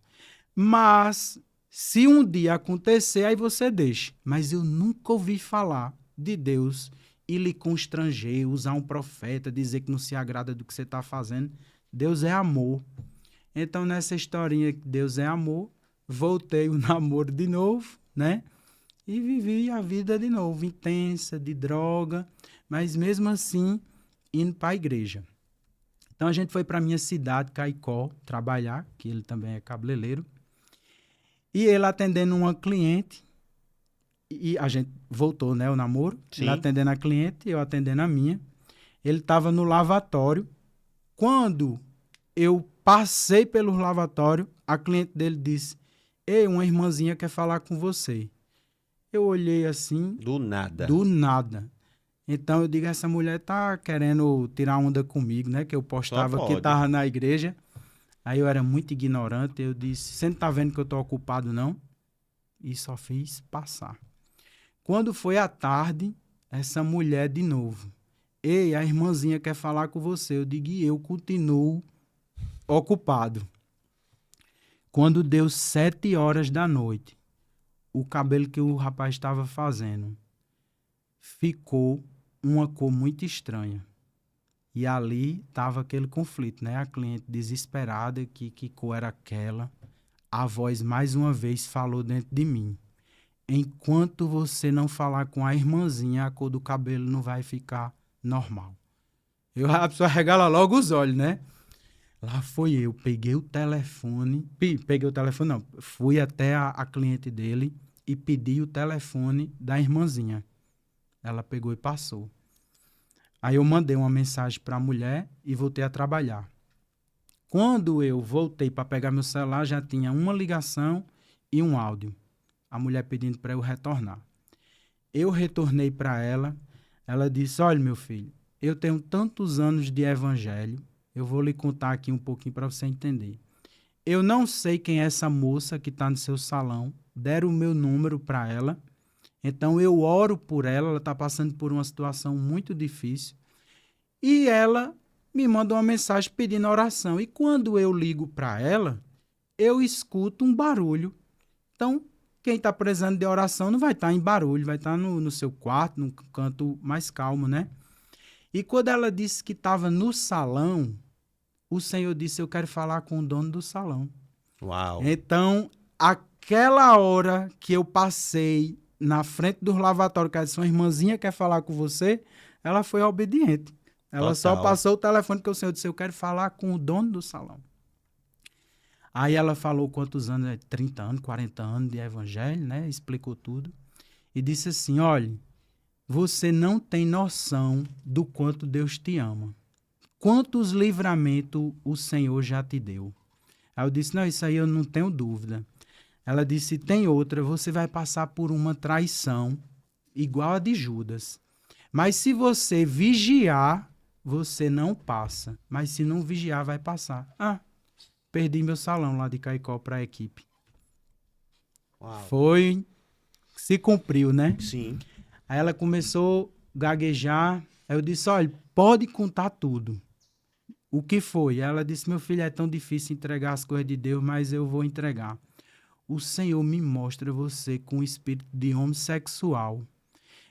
Mas, se um dia acontecer, aí você deixa. Mas eu nunca ouvi falar de Deus e lhe constranger, usar um profeta, dizer que não se agrada do que você está fazendo. Deus é amor. Então, nessa historinha que Deus é amor, voltei o namoro de novo, né? E vivi a vida de novo, intensa, de droga, mas mesmo assim, indo para a igreja. Então, a gente foi para a minha cidade, Caicó, trabalhar, que ele também é cabeleireiro. E ele atendendo uma cliente, e a gente voltou, né, o namoro. Sim. Ele atendendo a cliente, eu atendendo a minha. Ele estava no lavatório. Quando eu passei pelo lavatório, a cliente dele disse, ei, uma irmãzinha quer falar com você. Eu olhei assim... Do nada. Do nada. Então eu digo, essa mulher tá querendo tirar onda comigo, né? Que eu postava que tava na igreja. Aí eu era muito ignorante, eu disse, você não tá vendo que eu tô ocupado, não? E só fiz passar. Quando foi à tarde, essa mulher de novo. Ei, a irmãzinha quer falar com você. Eu digo, e eu continuo ocupado. Quando deu 7 horas da noite, o cabelo que o rapaz estava fazendo ficou uma cor muito estranha. E ali estava aquele conflito, né? A cliente desesperada, que cor era aquela. A voz, mais uma vez, falou dentro de mim. Enquanto você não falar com a irmãzinha, a cor do cabelo não vai ficar normal. A pessoa regala logo os olhos, né? Lá foi eu, peguei o telefone, não, fui até a cliente dele e pedi o telefone da irmãzinha. Ela pegou e passou. Aí eu mandei uma mensagem para a mulher e voltei a trabalhar. Quando eu voltei para pegar meu celular, já tinha uma ligação e um áudio. A mulher pedindo para eu retornar. Eu retornei para ela. Ela disse, olha, meu filho, eu tenho tantos anos de evangelho, eu vou lhe contar aqui um pouquinho para você entender. Eu não sei quem é essa moça que está no seu salão, deram o meu número para ela Então, eu oro por ela está passando por uma situação muito difícil. E ela me manda uma mensagem pedindo oração. E quando eu ligo para ela, eu escuto um barulho. Então, quem está precisando de oração não vai estar em barulho, vai estar no seu quarto, num canto mais calmo, né? E quando ela disse que estava no salão, o Senhor disse, eu quero falar com o dono do salão. Uau. Então, aquela hora que eu passei na frente do lavatório, que ela disse, uma irmãzinha quer falar com você, ela foi obediente. Ela só passou o telefone que o Senhor disse, eu quero falar com o dono do salão. Aí ela falou quantos anos, 30 anos, 40 anos de evangelho, né? Explicou tudo. E disse assim, olha, você não tem noção do quanto Deus te ama. Quantos livramentos o Senhor já te deu? Aí eu disse, não, isso aí eu não tenho dúvida. Ela disse, tem outra, você vai passar por uma traição igual a de Judas. Mas se você vigiar, você não passa. Mas se não vigiar, vai passar. Perdi meu salão lá de Caicó para a equipe. Uau. Se cumpriu, né? Sim. Aí ela começou a gaguejar. Aí eu disse, olha, pode contar tudo. O que foi? Ela disse, meu filho, é tão difícil entregar as coisas de Deus, mas eu vou entregar. O Senhor me mostra você com o espírito de homossexual.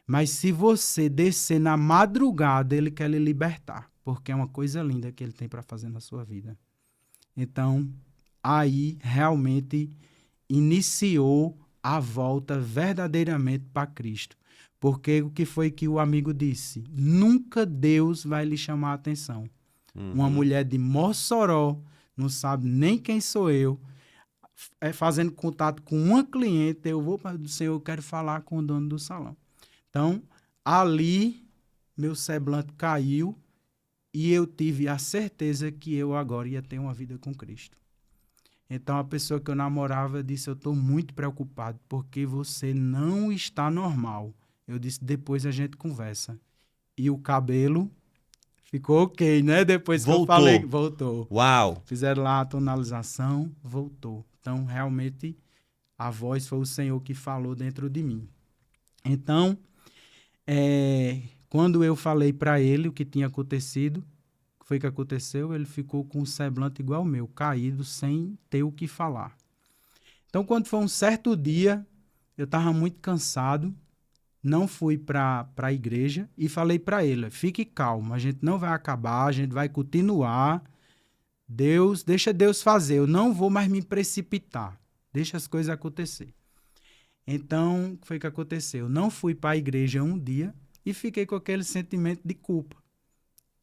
Mas se você descer na madrugada, Ele quer lhe libertar. Porque é uma coisa linda que Ele tem para fazer na sua vida. Então, aí realmente iniciou a volta verdadeiramente para Cristo. Porque o que foi que o amigo disse? Nunca Deus vai lhe chamar a atenção. Uma mulher de Mossoró, não sabe nem quem sou eu, fazendo contato com uma cliente, eu vou para o Senhor, eu quero falar com o dono do salão. Então, ali, meu semblante caiu e eu tive a certeza que eu agora ia ter uma vida com Cristo. Então, a pessoa que eu namorava disse, eu estou muito preocupado porque você não está normal. Eu disse, depois a gente conversa. E o cabelo ficou ok, né? Depois que eu falei, voltou. Uau! Fizeram lá a tonalização, voltou. Então, realmente, a voz foi o Senhor que falou dentro de mim. Então, quando eu falei para ele o que tinha acontecido, o que foi que aconteceu? Ele ficou com um semblante igual ao meu, caído, sem ter o que falar. Então, quando foi um certo dia, eu estava muito cansado, não fui para a igreja e falei para ele, fique calmo, a gente não vai acabar, a gente vai continuar. Deixa Deus fazer, eu não vou mais me precipitar, deixa as coisas acontecer. Então, o que foi que aconteceu? Não fui para a igreja um dia e fiquei com aquele sentimento de culpa.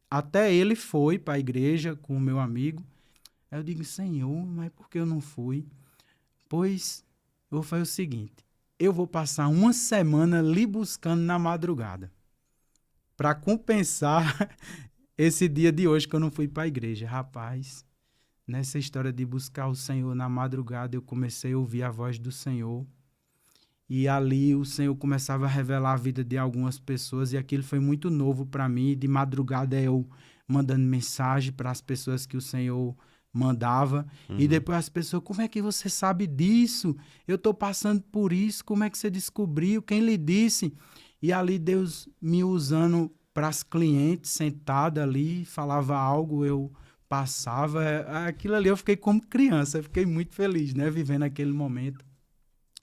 Até ele foi para a igreja com o meu amigo. Aí eu digo, Senhor, mas por que eu não fui? Pois eu vou fazer o seguinte, eu vou passar uma semana lhe buscando na madrugada para compensar esse dia de hoje que eu não fui para a igreja. Rapaz, nessa história de buscar o Senhor na madrugada, eu comecei a ouvir a voz do Senhor. E ali o Senhor começava a revelar a vida de algumas pessoas e aquilo foi muito novo para mim. De madrugada eu mandando mensagem para as pessoas que o Senhor mandava. E depois as pessoas, como é que você sabe disso? Eu estou passando por isso, como é que você descobriu? Quem lhe disse? E ali Deus me usando para as clientes, sentada ali, falava algo, eu passava. Aquilo ali eu fiquei como criança, eu fiquei muito feliz, né? Vivendo aquele momento.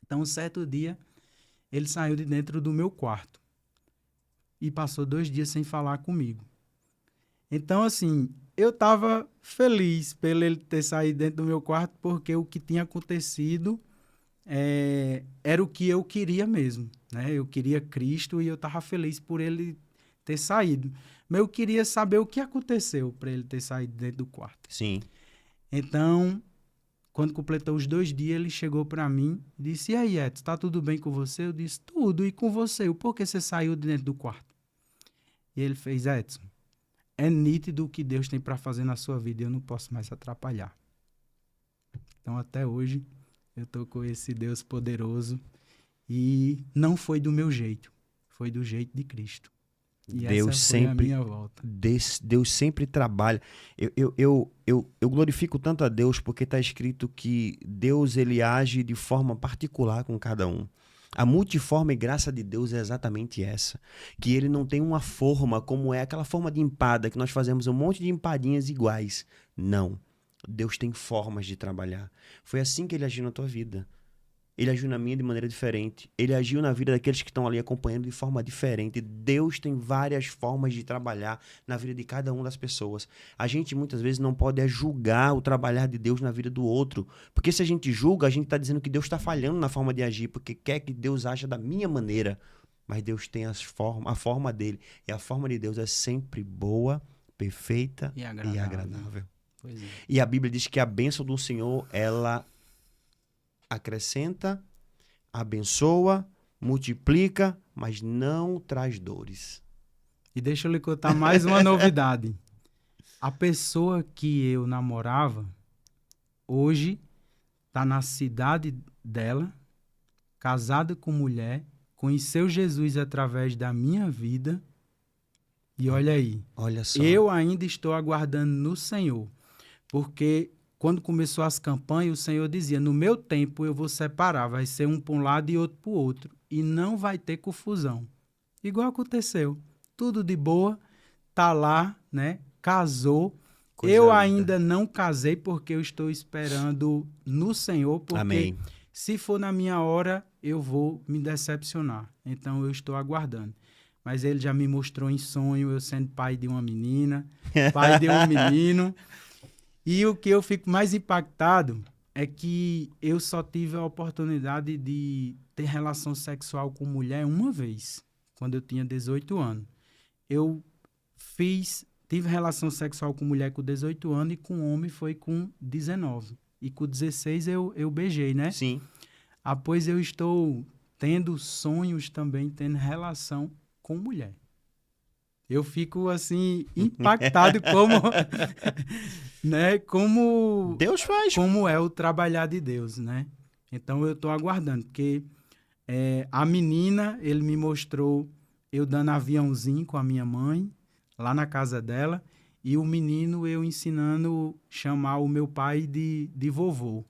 Então, um certo dia, ele saiu de dentro do meu quarto e passou 2 dias sem falar comigo. Então, assim, eu estava feliz pelo ele ter saído dentro do meu quarto porque o que tinha acontecido era o que eu queria mesmo, né? Eu queria Cristo e eu estava feliz por ele ter saído. Mas eu queria saber o que aconteceu para ele ter saído dentro do quarto. Sim. Então, quando completou os 2 dias, ele chegou para mim e disse, e aí, Edson, tá tudo bem com você? Eu disse, tudo, e com você? Por que você saiu de dentro do quarto? E ele fez, Edson, é nítido o que Deus tem para fazer na sua vida e eu não posso mais atrapalhar. Então, até hoje, eu estou com esse Deus poderoso e não foi do meu jeito, foi do jeito de Cristo. E Deus essa foi sempre, a minha volta. Deus sempre trabalha. Eu glorifico tanto a Deus porque está escrito que Deus ele age de forma particular com cada um. A multiforme graça de Deus é exatamente essa. Que ele não tem uma forma como é aquela forma de empada, que nós fazemos um monte de empadinhas iguais. Não. Deus tem formas de trabalhar. Foi assim que ele agiu na tua vida. Ele agiu na minha de maneira diferente. Ele agiu na vida daqueles que estão ali acompanhando de forma diferente. Deus tem várias formas de trabalhar na vida de cada uma das pessoas. A gente muitas vezes não pode julgar o trabalhar de Deus na vida do outro. Porque se a gente julga, a gente está dizendo que Deus está falhando na forma de agir, porque quer que Deus haja da minha maneira. Mas Deus tem a forma dele. E a forma de Deus é sempre boa, perfeita e agradável. Pois é. E a Bíblia diz que a bênção do Senhor, ela acrescenta, abençoa, multiplica, mas não traz dores. E deixa eu lhe contar mais uma novidade. A pessoa que eu namorava, hoje, está na cidade dela, casada com mulher, conheceu Jesus através da minha vida. E olha aí, Olha só. eu ainda estou aguardando no Senhor, porque quando começou as campanhas, o Senhor dizia, no meu tempo eu vou separar, vai ser um para um lado e outro para o outro, e não vai ter confusão. Igual aconteceu, tudo de boa, tá lá, né? Casou. Coisa eu linda. ainda não casei porque eu estou esperando no Senhor, porque Amém. se for na minha hora, eu vou me decepcionar. Então eu estou aguardando. Mas ele já me mostrou em sonho, eu sendo pai de uma menina, pai de um menino. E o que eu fico mais impactado é que eu só tive a oportunidade de ter relação sexual com mulher uma vez, quando eu tinha 18 anos. Eu tive relação sexual com mulher com 18 anos e com homem foi com 19. E com 16 eu beijei, né? Sim. Após eu estou tendo sonhos também, tendo relação com mulher. Eu fico, assim, impactado como, né, como Deus faz. como é o trabalhar de Deus, né? Então, eu estou aguardando, porque a menina, ele me mostrou eu dando aviãozinho com a minha mãe, lá na casa dela, e o menino eu ensinando chamar o meu pai de vovô.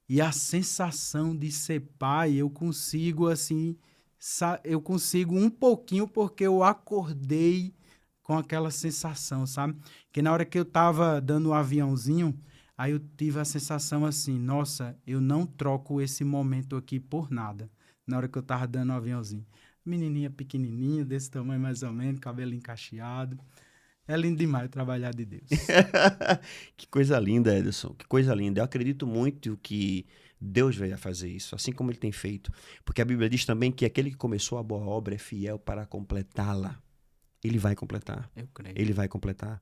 E a sensação de ser pai, eu consigo, assim, eu consigo um pouquinho, porque eu acordei com aquela sensação, sabe? Que na hora que eu tava dando o aviãozinho, aí eu tive a sensação assim, nossa, eu não troco esse momento aqui por nada. Na hora que eu tava dando o aviãozinho. Menininha pequenininha, desse tamanho mais ou menos, cabelo encaixeado. É lindo demais trabalhar de Deus. Que coisa linda, Ederson. Que coisa linda. Eu acredito muito que Deus vai fazer isso, assim como ele tem feito. Porque a Bíblia diz também que aquele que começou a boa obra é fiel para completá-la. Ele vai completar. Eu creio. Ele vai completar.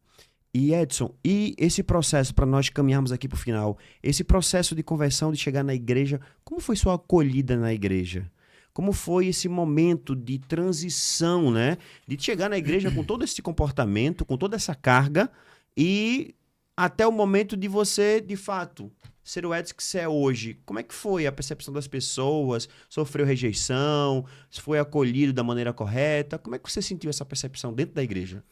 E Edson, e esse processo, para nós caminharmos aqui para o final, esse processo de conversão, de chegar na igreja, como foi sua acolhida na igreja? Como foi esse momento de transição, né? De chegar na igreja com todo esse comportamento, com toda essa carga, e até o momento de você, de fato, ser o Edson que você é hoje. Como é que foi a percepção das pessoas? Sofreu rejeição? Foi acolhido da maneira correta? Como é que você sentiu essa percepção dentro da igreja?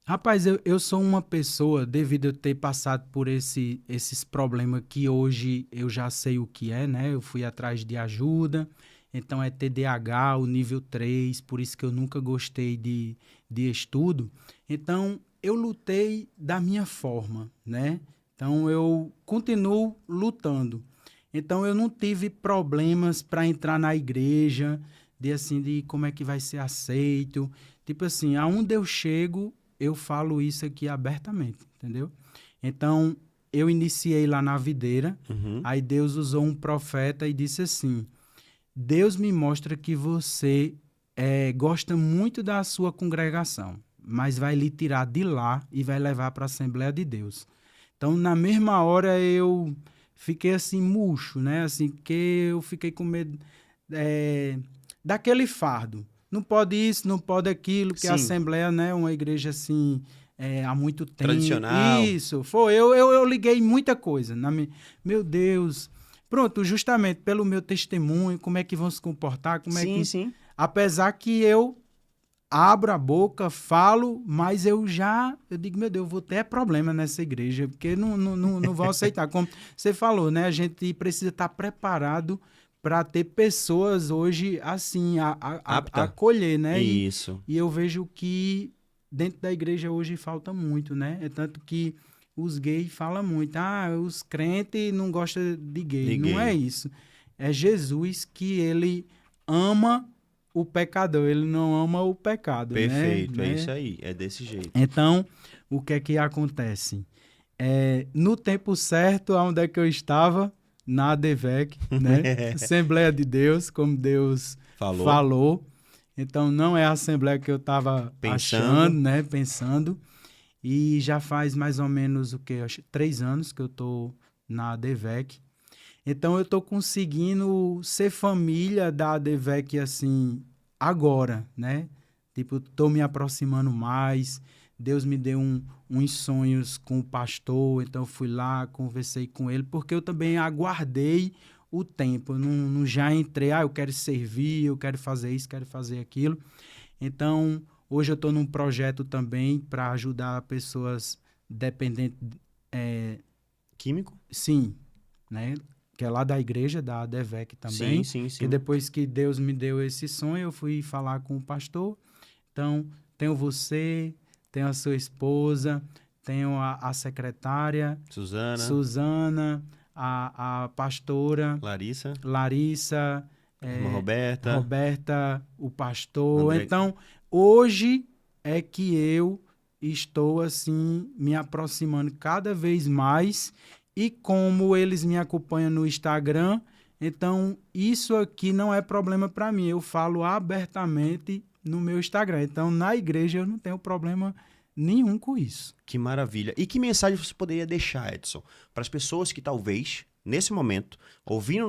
Rapaz, eu sou uma pessoa, devido a eu ter passado por esses problemas que hoje eu já sei o que é, né? Eu fui atrás de ajuda, então é TDAH, o nível 3, por isso que eu nunca gostei de estudo. Então, eu lutei da minha forma, né? Então, eu continuo lutando. Então, eu não tive problemas para entrar na igreja, de como é que vai ser aceito. Tipo assim, aonde eu chego, eu falo isso aqui abertamente, entendeu? Então, eu iniciei lá na videira, aí Deus usou um profeta e disse assim, Deus me mostra que você gosta muito da sua congregação, mas vai lhe tirar de lá e vai levar para a Assembleia de Deus. Então, na mesma hora, eu fiquei assim, murcho, né? Assim, que eu fiquei com medo daquele fardo. Não pode isso, não pode aquilo, que a Assembleia, né, uma igreja assim, há muito tempo. Tradicional. Isso, foi. Eu liguei muita coisa. Meu Deus. Pronto, justamente pelo meu testemunho, como é que vão se comportar, Sim. Apesar que eu abro a boca, falo, mas eu digo, meu Deus, eu vou ter problema nessa igreja, porque não vão aceitar. Como você falou, né, a gente precisa estar preparado para ter pessoas hoje assim, Apta. acolher, né? Isso. E eu vejo que dentro da igreja hoje falta muito, né? É tanto que os gays falam muito, os crentes não gostam de gay. Não é isso. É Jesus que ele ama o pecador, ele não ama o pecado, Perfeito, né? é isso aí, é desse jeito. Então, o que é que acontece? No tempo certo, onde é que eu estava? Na ADVEC, né? Assembleia de Deus, como Deus falou. Então, não é a Assembleia que eu estava achando, né? Pensando. E já faz mais ou menos, 3 anos que eu estou na ADVEC. Então, eu estou conseguindo ser família da ADVEC, assim, agora, né? Tipo, estou me aproximando mais. Deus me deu uns sonhos com o pastor, então eu fui lá, conversei com ele, porque eu também aguardei o tempo. Eu não já entrei, eu quero servir, eu quero fazer isso, quero fazer aquilo. Então, hoje eu estou num projeto também para ajudar pessoas dependentes. Químico? Sim, né? Que é lá da igreja, da ADVEC também. Sim. Que depois que Deus me deu esse sonho, eu fui falar com o pastor. Então, tenho você, tenho a sua esposa, tenho a secretária, Suzana, a pastora, Larissa, irmã Roberta, o pastor. Então, hoje é que eu estou, assim, me aproximando cada vez mais. E como eles me acompanham no Instagram, então isso aqui não é problema para mim. Eu falo abertamente no meu Instagram. Então, na igreja, eu não tenho problema nenhum com isso. Que maravilha. E que mensagem você poderia deixar, Edson, para as pessoas que talvez, nesse momento, ouvindo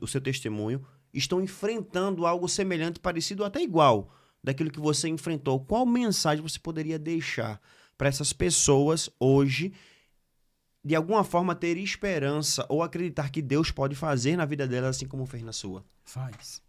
o seu testemunho, estão enfrentando algo semelhante, parecido, até igual daquilo que você enfrentou? Qual mensagem você poderia deixar para essas pessoas hoje, de alguma forma, ter esperança ou acreditar que Deus pode fazer na vida delas assim como fez na sua? Faz.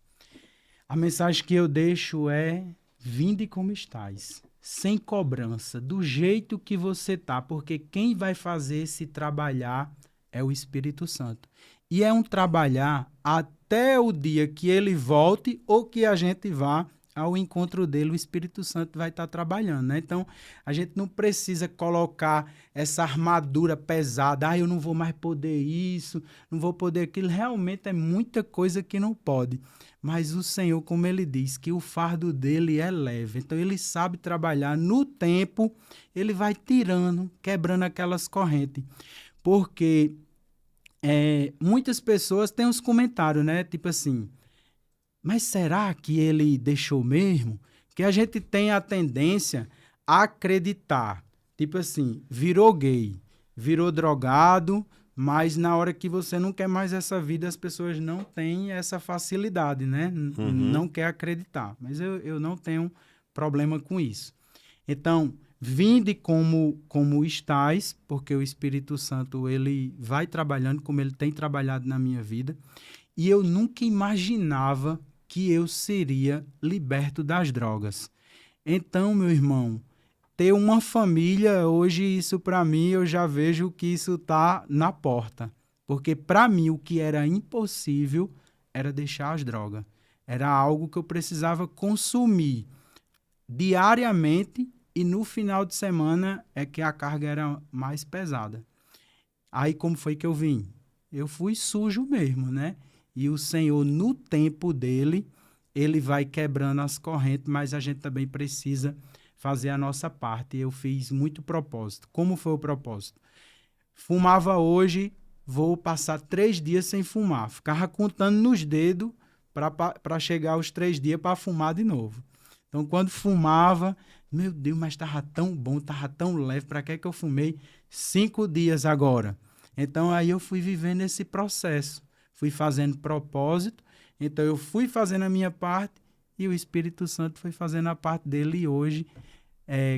A mensagem que eu deixo é: vinde como estás, sem cobrança, do jeito que você tá, porque quem vai fazer esse trabalhar é o Espírito Santo. E é um trabalhar até o dia que ele volte ou que a gente vá ao encontro dele, o Espírito Santo vai estar trabalhando, né? Então, a gente não precisa colocar essa armadura pesada, eu não vou mais poder isso, não vou poder aquilo. Realmente é muita coisa que não pode. Mas o Senhor, como ele diz, que o fardo dele é leve. Então, ele sabe trabalhar no tempo, ele vai tirando, quebrando aquelas correntes. Porque muitas pessoas têm uns comentários, né? Tipo assim, mas será que ele deixou mesmo? Que a gente tem a tendência a acreditar. Tipo assim, virou gay, virou drogado, mas na hora que você não quer mais essa vida, as pessoas não têm essa facilidade, né? Não quer acreditar. Mas eu não tenho problema com isso. Então, vinde como estais, porque o Espírito Santo ele vai trabalhando como ele tem trabalhado na minha vida. E eu nunca imaginava que eu seria liberto das drogas. Então, meu irmão, ter uma família, hoje isso para mim, eu já vejo que isso está na porta. Porque para mim o que era impossível era deixar as drogas. Era algo que eu precisava consumir diariamente e no final de semana é que a carga era mais pesada. Aí como foi que eu vim? Eu fui sujo mesmo, né? E o Senhor, no tempo dele, ele vai quebrando as correntes, mas a gente também precisa fazer a nossa parte. Eu fiz muito propósito. Como foi o propósito? Fumava hoje, vou passar 3 dias sem fumar. Ficava contando nos dedos para chegar aos 3 dias para fumar de novo. Então, quando fumava, meu Deus, mas estava tão bom, estava tão leve, para que eu fumei 5 dias agora? Então, aí eu fui vivendo esse processo. Fui fazendo propósito, então eu fui fazendo a minha parte e o Espírito Santo foi fazendo a parte dele. E hoje,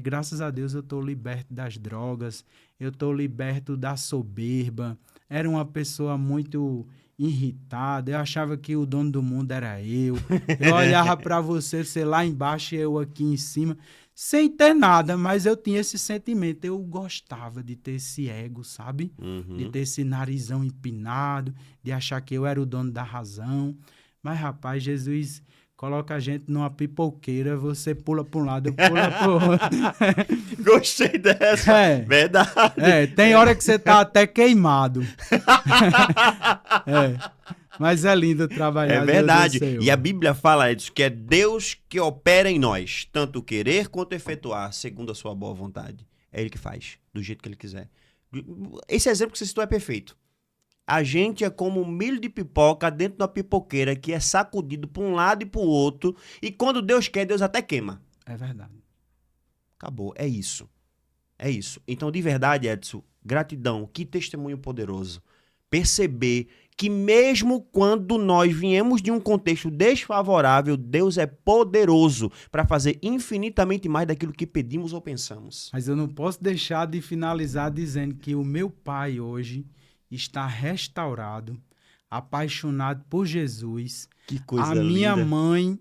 graças a Deus, eu estou liberto das drogas, eu estou liberto da soberba. Era uma pessoa muito irritada, eu achava que o dono do mundo era eu. Eu olhava para você lá embaixo e eu aqui em cima. sem ter nada, mas eu tinha esse sentimento. Eu gostava de ter esse ego, sabe? De ter esse narizão empinado, de achar que eu era o dono da razão. Mas, rapaz, Jesus coloca a gente numa pipoqueira, você pula para um lado, eu pulo para o outro. Gostei dessa. É. Verdade. Tem hora que você tá até queimado. Mas é lindo trabalhar. É verdade. Deus do Senhor. E a Bíblia fala, Edson, que é Deus que opera em nós, tanto querer quanto efetuar, segundo a sua boa vontade. É Ele que faz, do jeito que Ele quiser. Esse exemplo que você citou é perfeito. A gente é como um milho de pipoca dentro da pipoqueira que é sacudido para um lado e para o outro. E quando Deus quer, Deus até queima. É verdade. Acabou. É isso. É isso. Então, de verdade, Edson, gratidão. Que testemunho poderoso. Perceber que mesmo quando nós viemos de um contexto desfavorável, Deus é poderoso para fazer infinitamente mais daquilo que pedimos ou pensamos. Mas eu não posso deixar de finalizar dizendo que o meu pai hoje está restaurado, apaixonado por Jesus. Que coisa A linda. minha mãe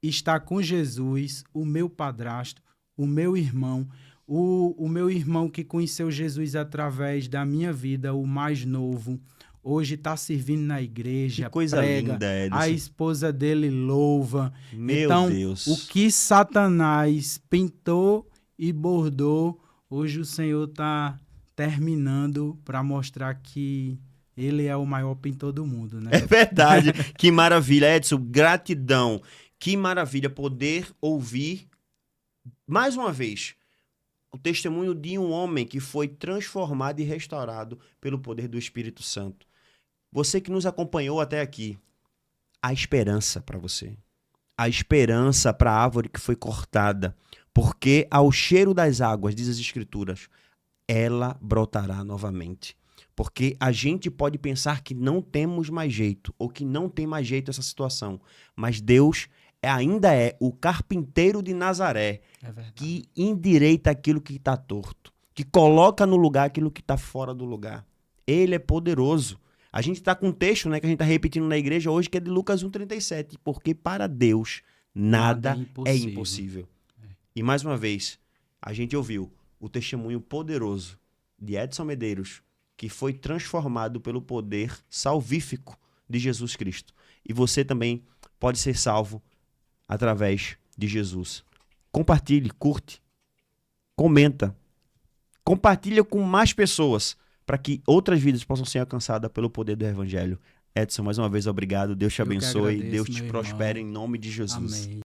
está com Jesus, o meu padrasto, o meu irmão, o meu irmão que conheceu Jesus através da minha vida, o mais novo, hoje está servindo na igreja, Que coisa prega, linda, Edson. a esposa dele louva. Meu então, Deus. o que Satanás pintou e bordou, hoje o Senhor está terminando para mostrar que ele é o maior pintor do mundo, né? É verdade. Que maravilha, Edson. Gratidão. Que maravilha poder ouvir, mais uma vez, o testemunho de um homem que foi transformado e restaurado pelo poder do Espírito Santo. Você que nos acompanhou até aqui, há esperança para você. Há esperança para a árvore que foi cortada, porque ao cheiro das águas, diz as Escrituras, ela brotará novamente. Porque a gente pode pensar que não temos mais jeito, ou que não tem mais jeito essa situação, mas Deus ainda é o carpinteiro de Nazaré, que endireita aquilo que está torto, que coloca no lugar aquilo que está fora do lugar. Ele é poderoso. A gente está com um texto, né, que a gente está repetindo na igreja hoje, que é de Lucas 1,37, porque para Deus nada é impossível. E mais uma vez, a gente ouviu o testemunho poderoso de Edson Medeiros, que foi transformado pelo poder salvífico de Jesus Cristo. E você também pode ser salvo através de Jesus. Compartilhe, curte, comenta, compartilha com mais pessoas para que outras vidas possam ser alcançadas pelo poder do Evangelho. Edson, mais uma vez, obrigado. Deus te abençoe. Deus te prospere em nome de Jesus. Amém.